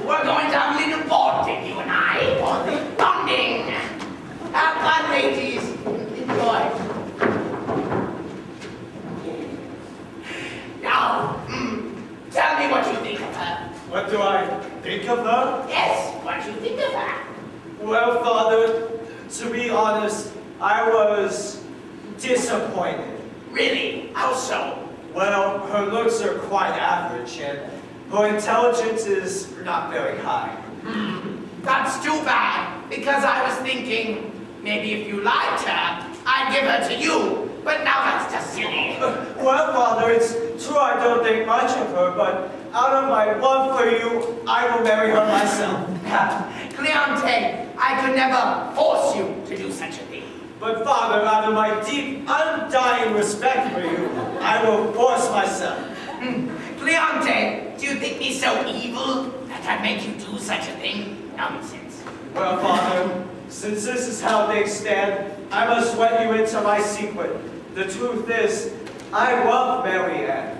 We're going to have a little bonding, you and I. Bonding. Have fun, ladies. Enjoy. Now, tell me what you think of her. What do I think of her? Yes, what you think of her. Well, Father, to be honest, I was disappointed. Really? How so? Well, her looks are quite average, and her intelligence is not very high. That's too bad, because I was thinking, maybe if you liked her, I'd give her to you. But now that's just silly. Well, Father, it's true I don't think much of her, but out of my love for you, I will marry her myself. Cleante, I could never force you to do such a thing. But Father, out of my deep, undying respect for you, I will force myself. Cleante, do you think me so evil that I'd make you do such a thing? Nonsense. Well, Father, since this is how things stand, I must let you into my secret. The truth is, I love Mary Ann.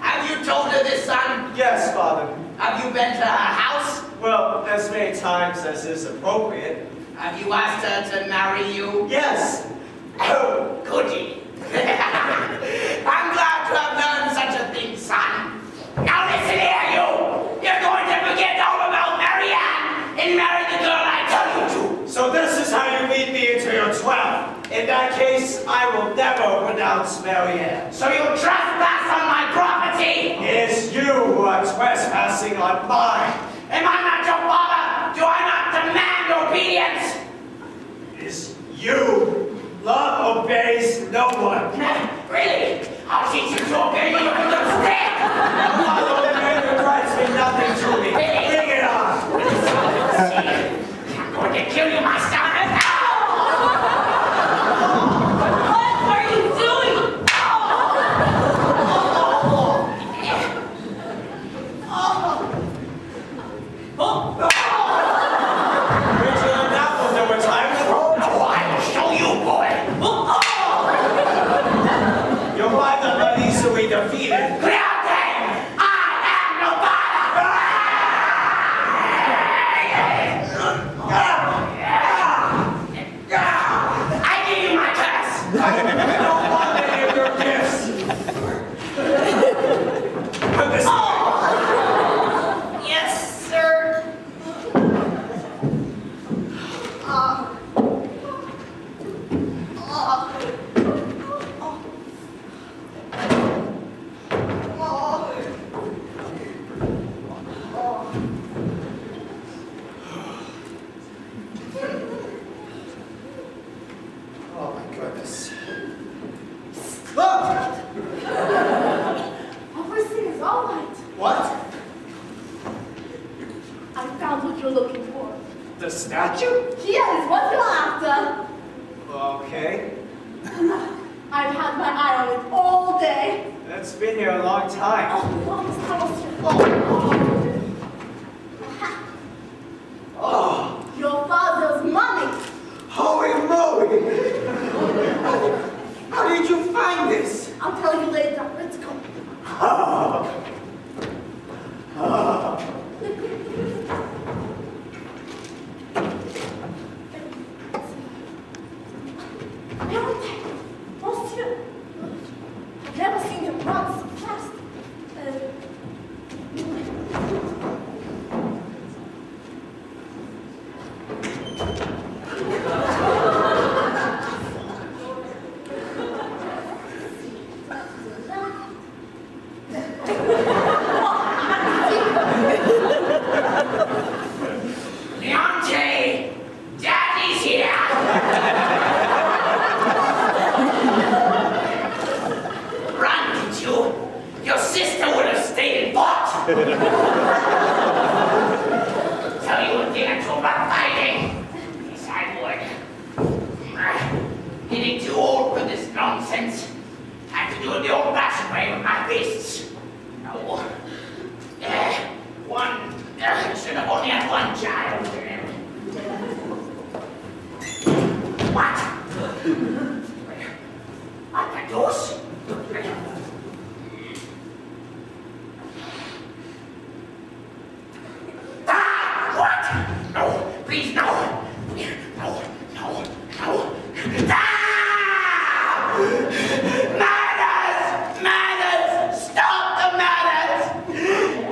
Have you told her this, son? Yes, Father. Have you been to her house? Well, as many times as is appropriate. Have you asked her to marry you? Yes. Oh, goody. I'm glad to have learned such a thing, son. Now listen here, you. You're going to forget all about Mary Ann and marry the girl I tell you to. So this is how you lead me into your trap. In that case, I will never renounce Mary Ann. So you trespass on my property? It is you who are trespassing on mine. Am I not your father? Do I not demand obedience? It is you. Love obeys no one. Really? I'll teach you to obey you with a stick. Father, the rights mean nothing to me. Bring it on. I'm going to kill you, my son. What are you doing? Richard, that was over time. Oh, I'll show you, boy. You'll find them not easily defeated. Cleante, I am your father. I give you my curse. I don't want any of your gifts. Put this Yes, sir. Oh my goodness. Look! Everything is all right. What? I found what you're looking for. The statue? Here is what you're after. Okay. I've had my eye on it all day. That's been here a long time. Oh, what is that? Oh, Your father's money. holy moly! How did you find this? I'll tell you later. Let's go. Leontine, monsieur. I've never seen him run so fast. Leonte, Daddy's here. Getting too old for this nonsense. I have to do it the old-fashioned way with my beasts. No. Should have only had one child. What? What the deuce? What? No, please, no. No. Manners! Stop the manners!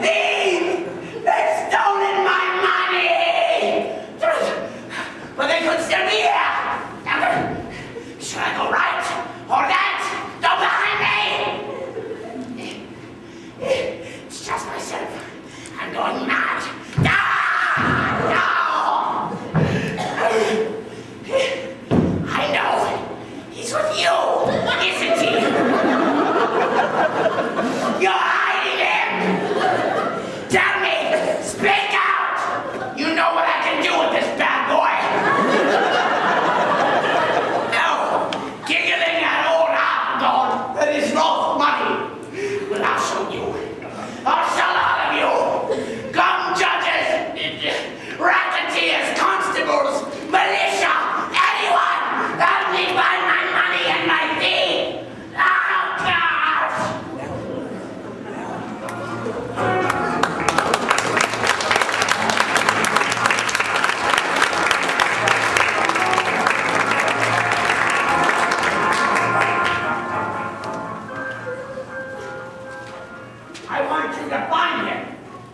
Thieves! They've stolen my money! But they could still be here! Should I go right or left? Go behind me! It's just myself. I'm going mad. No! I know. He's with you, isn't he? You're hiding him! Tell me! Speak out! You know what I can do with this bad boy! No! Giggling at old Abdon that is lost money! Well, I'll show you. I'll show all of you! Come, judges! Racketeers, constables, militia, anyone! Help me find my money and my thief! Oh, gosh! I want you to find him.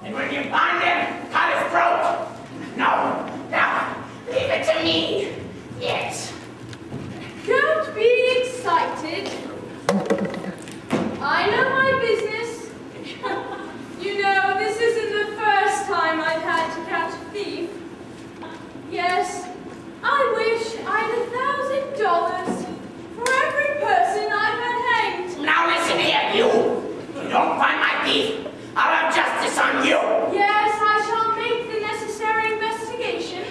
And when you find him, cut his throat. No. Leave it to me. Yes. Don't be excited. I know my business. You know, this isn't the first time I've had to catch a thief. Yes, I wish I'd $1,000 for every person I've had hanged. Now listen here, you. If you don't find my thief, I'll have justice on you. Yes, I shall make the necessary investigation.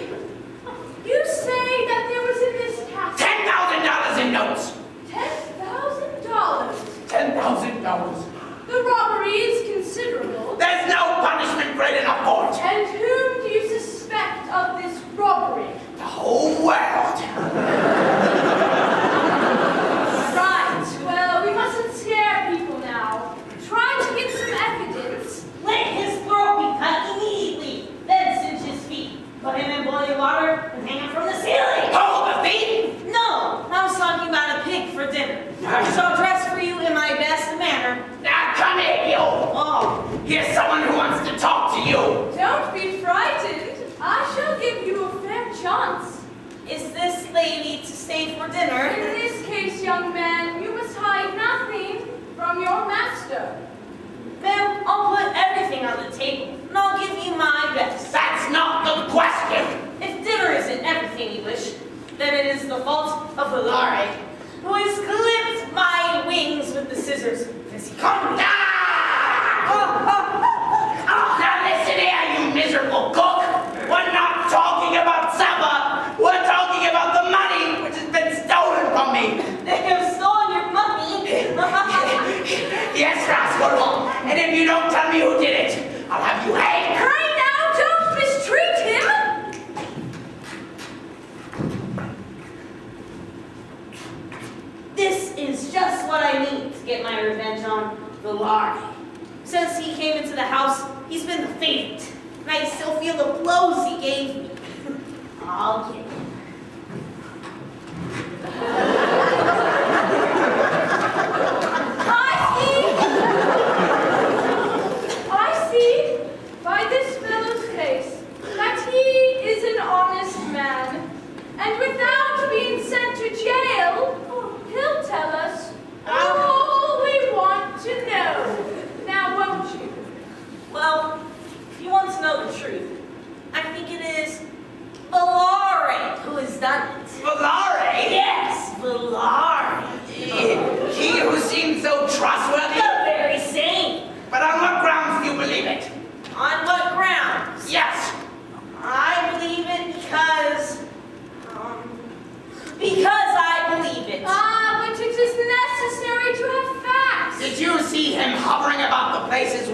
You say that there was in this castle $10,000 in notes. $10,000. $10,000. The robbery is considerable. There's no punishment great enough for it. And whom do you suspect of this robbery? The whole world. Right, well, we mustn't scare people now. Try to get some evidence. Let his throat be cut immediately. Then cinch his feet. Put him in boiling water and hang him from the ceiling. Oh, the thief? No, I was talking about a pig for dinner. I shall dress for you in my best manner. Now come here, you. Oh, Here's someone who wants to talk to you. Don't be frightened. I shall give you a fair chance. is this lady to stay for dinner? In this case, young man, you must hide nothing from your master. Ma'am, I'll put everything on the table, and I'll give you my best. That's not the question. If dinner isn't everything you wish, then it is the fault of Hilare, who has clipped my wings with the scissors. Does he come down? Now listen here, you miserable cook. We're not talking about supper. We're talking about the money which has been stolen from me. They have stolen your money. Yes, rascal. And if you don't tell me who did it, I'll have you hanged. Hurry now, don't mistreat him. This is just what I need to get my revenge on Hilare. Since he came into the house, he's been the favorite, and I still feel the blows he gave me. I'll get him. I see by this fellow's face that he is an honest man, and without being sent to jail, he'll tell us all we want to know. Now, won't you? Well, if you want to know the truth, I think it is Hilare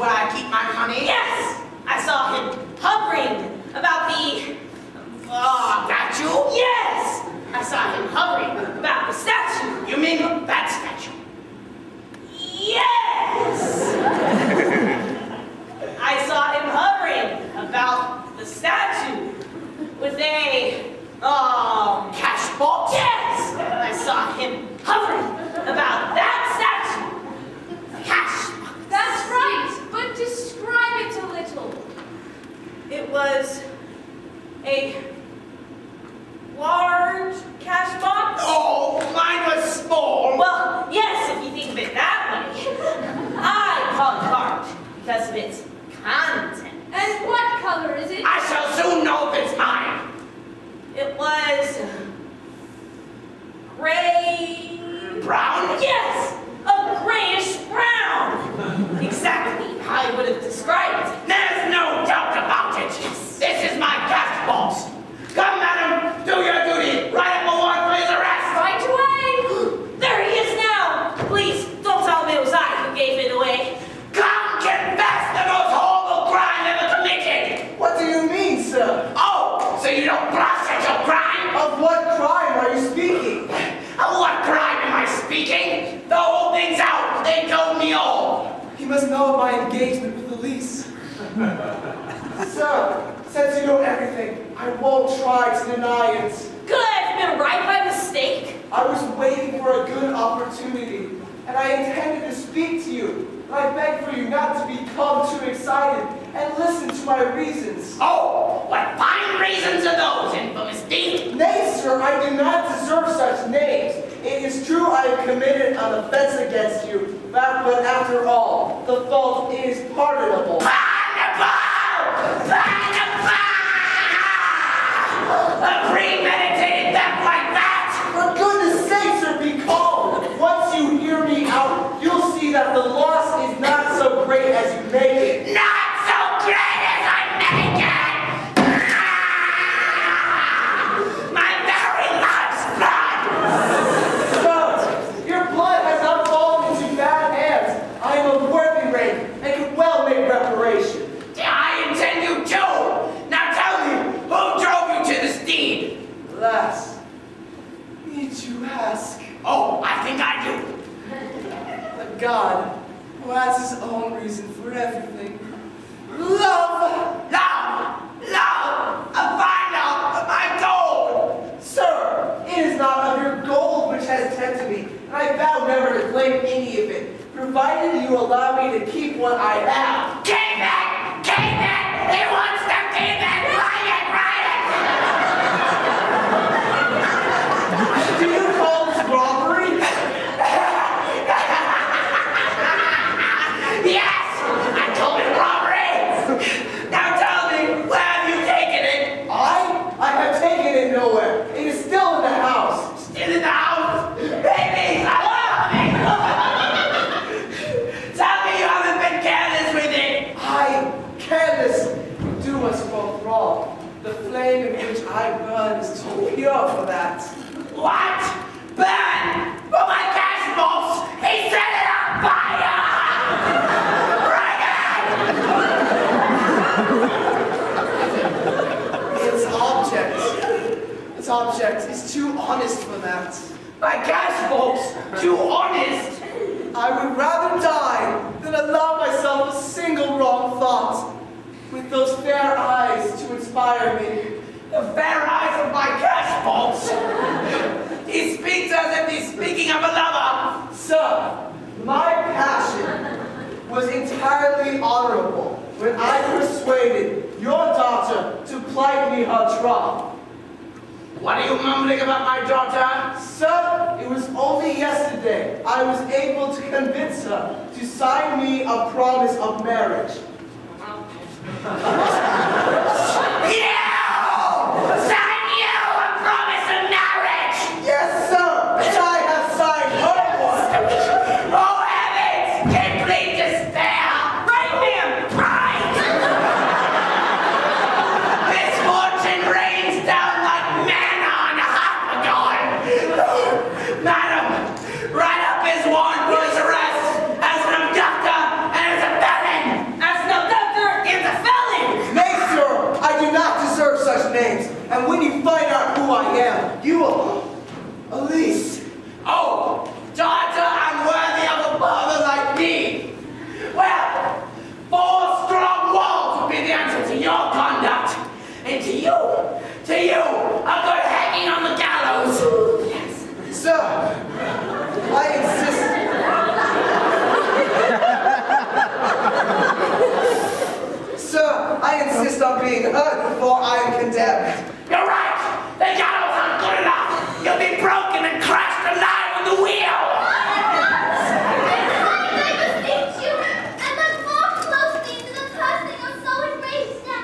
where I keep my money. Yes, I saw him hovering about the statue. Yes, I saw him hovering about the statue. You mean that statue? Yes. I saw him hovering about the statue with a cash box. Yes, I saw him hovering about that statue. Cash box. That's right, but describe it a little. It was a large cash box. Oh, mine was small. Well, yes, if you think of it that way. I call it large because of its content. And what color is it? I shall soon know if it's mine. It was gray. Brown? Yes, a grayish brown. Exactly how I would have described it. There's no doubt about it. This is my cash box. Come, madam, do your duty. Write up a warrant for his arrest. Right away. There he is now. Please don't tell me it was I who gave it away. Come, confess the most horrible crime ever committed. What do you mean, sir? Oh, so you don't blush at your crime? Of what crime are you speaking? Of what crime am I speaking? The whole thing's out. They told me all. He must know of my engagement with Elise. Sir, since you know everything, I won't try to deny it. Could I have been right by mistake? I was waiting for a good opportunity, and I intended to speak to you. But I beg for you not to become too excited and listen to my reasons. Oh, what fine reasons are those, infamous thief? Nay, sir, I do not deserve such names. It is true I have committed an offense against you, but after all, the fault is pardonable. A premeditated theft like that? For goodness sake, sir, be calm. Once you hear me out, you'll see that the loss is not so great as you make it. Not so great as I make it! My very life's blood! Sir, your blood has not fallen into bad hands. I am a worthy rank and can well make reparation. I intend you to! Now tell me, who drove you to this deed? Alas, need you ask? Oh, I think I do. A God who has his own reason for everything. Love! Love! Love! A fine love of my gold! Sir, it is not of your gold which has tempted me, and I vow never to claim any of it, provided you allow me to keep what I have. Keep it! Keep it! He wants to keep it! Do you call this robbery? Yes! I told it robbery! Now tell me, where have you taken it? I have taken it nowhere. It is still in the house. Still in the house? Baby, I love it! Tell me you haven't been careless with it! Careless would do us both wrong. The flame in which I burn is too pure for that. What? Burn! For my cash box! He set it on fire! Its object is too honest for that. My cash box! Too honest! I would rather die than allow myself a single wrong thought. With those fair eyes to inspire me. The fair eyes of my cash box! He speaks as if he's speaking of a lover! Sir, my passion was entirely honorable when I persuaded your daughter to plight me her troth. What are you mumbling about my daughter? Sir, it was only yesterday I was able to convince her to sign me a promise of marriage. You! Sign you a promise of marriage! Yes, sir, and I have signed her one. Oh, heavens! Complete despair! Right, ma'am! Right! Misfortune rains down like manna on a Hoppagon! Madam, write up his warrant for his arrest as an abductor and as a felon! And when you find out who I am, you will, Elise. Oh, daughter unworthy of a father like me. Well, 4 strong walls will be the answer to your conduct. And to you, a good hanging on the gallows. Yes. Sir, I insist. Sir, I insist on being heard before I am condemned. You're right. The gallows aren't good enough. You'll be broken and crushed alive on the wheel. I beseech you, and look more closely into the person you're so enraged at.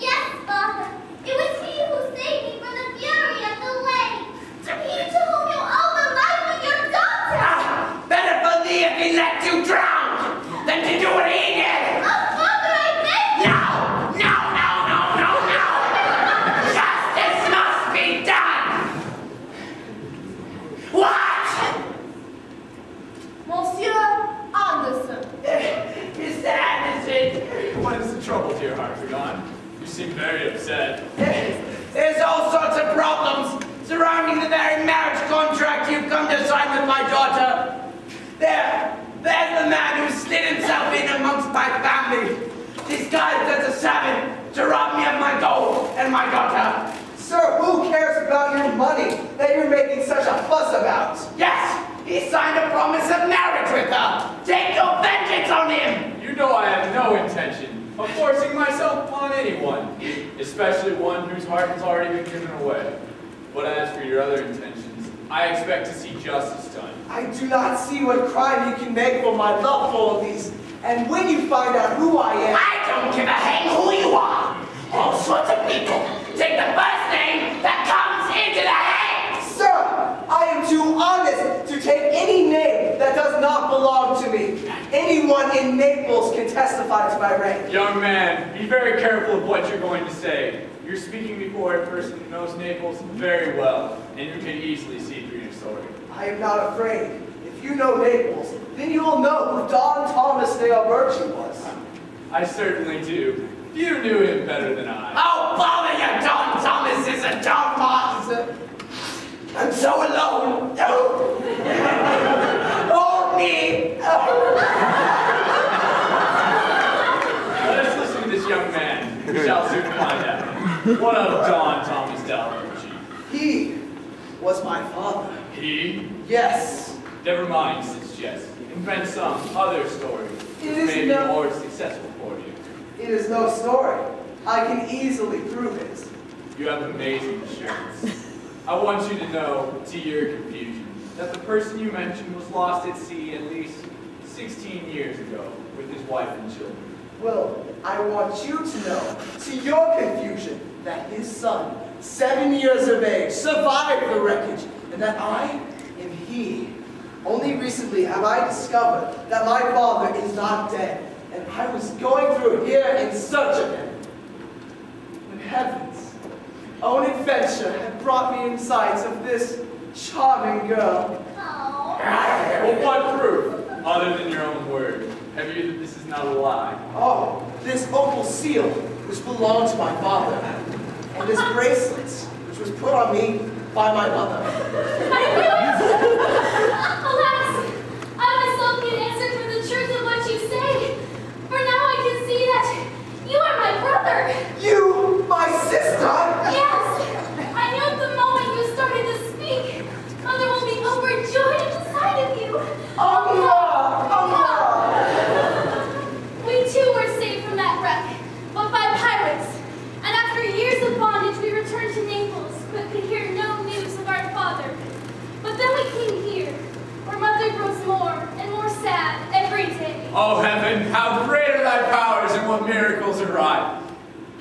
Yes, Father, it was he who saved me from the fury of the lake. He to whom you owe the life of your daughter. Better for thee if he let you drown than to do what he did. Oh, Father, I beg you. No. Justice must be done. What? Monsieur Anderson. Mr. Anderson. What is the trouble, dear Harpagon? You seem very upset. There's all sorts of problems surrounding the very marriage contract you've come to sign with my daughter. There's the man who slid himself in amongst my family, disguised as a servant to rob me of my gold and my daughter. Sir, who cares about your money that you're making such a fuss about? Yes, he signed a promise of marriage with her. Take your vengeance on him. You know I have no intention of forcing myself upon anyone, especially one whose heart has already been given away. But as for your other intentions, I expect to see justice done. I do not see what crime you can make for my love for Elise. And when you find out who I am... I don't give a hang who you are. All sorts of people take the first name that comes into the head. Sir, I am too honest to take any name that does not belong to me. Anyone in Naples can testify to my rank. Young man, be very careful of what you're going to say. You're speaking before a person who knows Naples very well, and you can easily see through your story. I am not afraid. If you know Naples, then you will know who Don Thomas de Alberti was. I certainly do. You knew him better than I. Oh, bother you, Don Thomas is a Don Martin. I'm so alone. Oh, me. Let us listen to this young man. We shall soon find out. What of Don Thomas de Alberti? He was my father. He? Yes. Never mind, Sis Jess. Invent some other story. It is Maybe no- more successful for you. It is no story. I can easily prove it. You have amazing assurance. I want you to know, to your confusion, that the person you mentioned was lost at sea at least 16 years ago with his wife and children. Well, I want you to know, to your confusion, that his son, 7 years of age, survived the wreckage, and that I am he. Only recently have I discovered that my father is not dead, and I was going through here in search of him. When heaven's own adventure had brought me in sight of this charming girl. Oh. Well, what proof, other than your own word, have you that this is not a lie? Oh, this opal seal, which belonged to my father, and this bracelet, which was put on me by my mother. I knew it! Alas, I myself can answer for the truth of what you say. For now I can see that you are my brother. You, my sister? Yes, I knew at the moment you started to speak, Mother will be overjoyed at the sight of you. Allah! We too were saved from that wreck, but by pirates. And after years of bondage, we returned to Naples, but could hear no news of our father. But then we came here, where Mother grows more and more sad every day. Oh heaven, how great are thy powers and what miracles are wrought.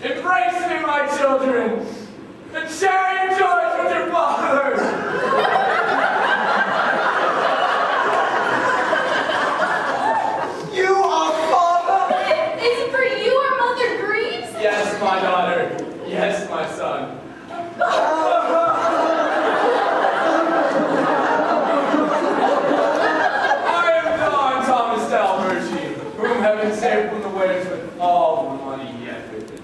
Embrace me, my children, and share your joys with your father. You are father? Is it for you our mother grieves? Yes, my daughter. Yes, my son. I am Don Thomas de Alberti, whom heaven saved from the waves with all the money he had with him.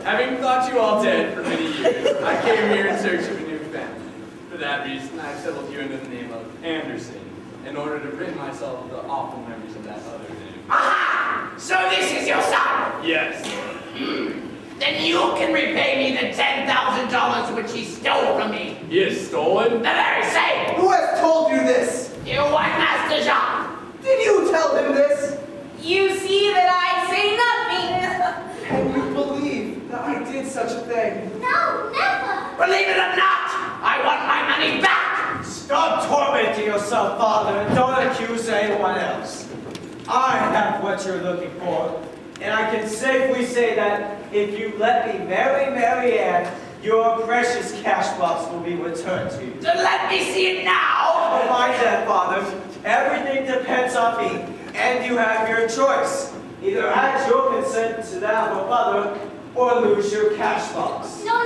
Having thought you all dead for many years, I came here in search of a new family. For that reason, I settled you under the name of Anderson, in order to rid myself of the awful memories of that other name. Aha! So this is your son? Yes. Then you can repay me the $10,000 which he stole from me. He is stolen? The very same! Who has told you this? You white Master Jean! Did you tell him this? You see that I say nothing. Can you believe that I did such a thing? No, never. Believe it or not, I want my money back! Stop tormenting yourself, Father, and don't accuse anyone else. I have what you're looking for, and I can safely say that if you let me marry Mary Ann, your precious cash box will be returned to you. Then let me see it now! Don't mind that, Father. Everything depends on me, and you have your choice. Either add your consent to that of a mother, or lose your cash box. No,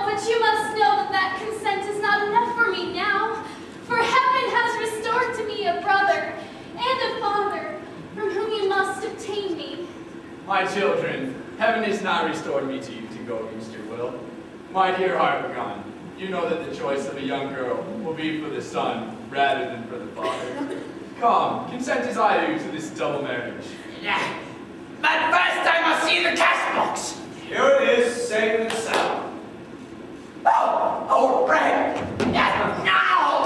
but you must know that that consent is not enough for me now. For heaven has restored to me a brother and a father, from whom you must obtain me. My children, heaven has not restored me to you to go against your will. My dear Harpagon, you know that the choice of a young girl will be for the son rather than for the father. Come, consent as I do to this double marriage. Yeah. But first I must see the cash box. Here it is, safe and sound. Oh, Fred! Now!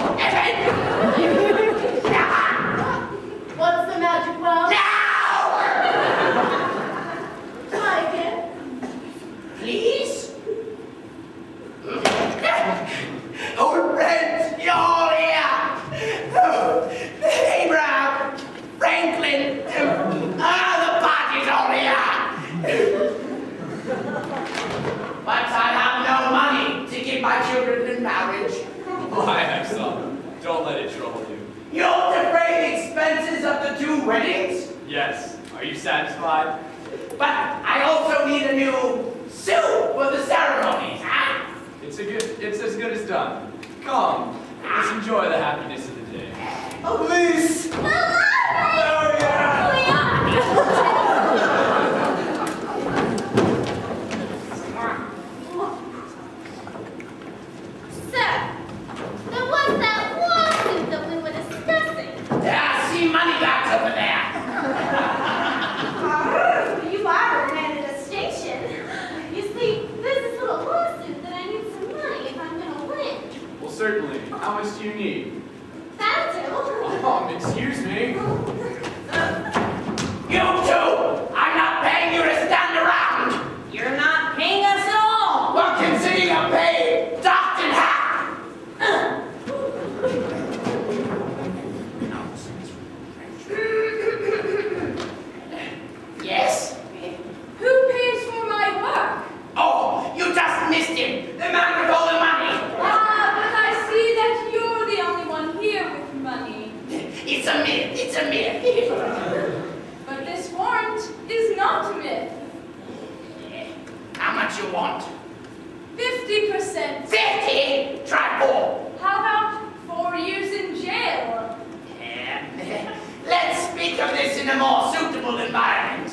What's the magic well? Now! Try again. Please? Oh, Fred, you're all here! Oh, Abraham, Franklin, the party's all here! But I have no money to give my children in marriage. Oh, I have some. Don't let it trouble you. You'll defray the expenses of the 2 weddings? Yes. Are you satisfied? But I also need a new suit for the ceremonies, huh? It's as good as done. Come, let's enjoy the happiness of the day. Elise! Mary Ann! Sir, there was that lawsuit that we were discussing. Yeah, I see money bags over there. You are remanded a station. You see, there's this little lawsuit that I need some money if I'm going to win. Well, certainly. How much do you need? That'll do. Excuse me. You two! I'm not paying you to stand around! You're not paying us at all. Well, consider your pay docked in half! Yes? Who pays for my work? Oh, you just missed him! The man with all the money! But I see that you're the only one here with money. It's a myth, it's a myth. But this warrant is not a myth. How much you want? 50%. 50? Try 4. How about 4 years in jail? Let's speak of this in a more suitable environment.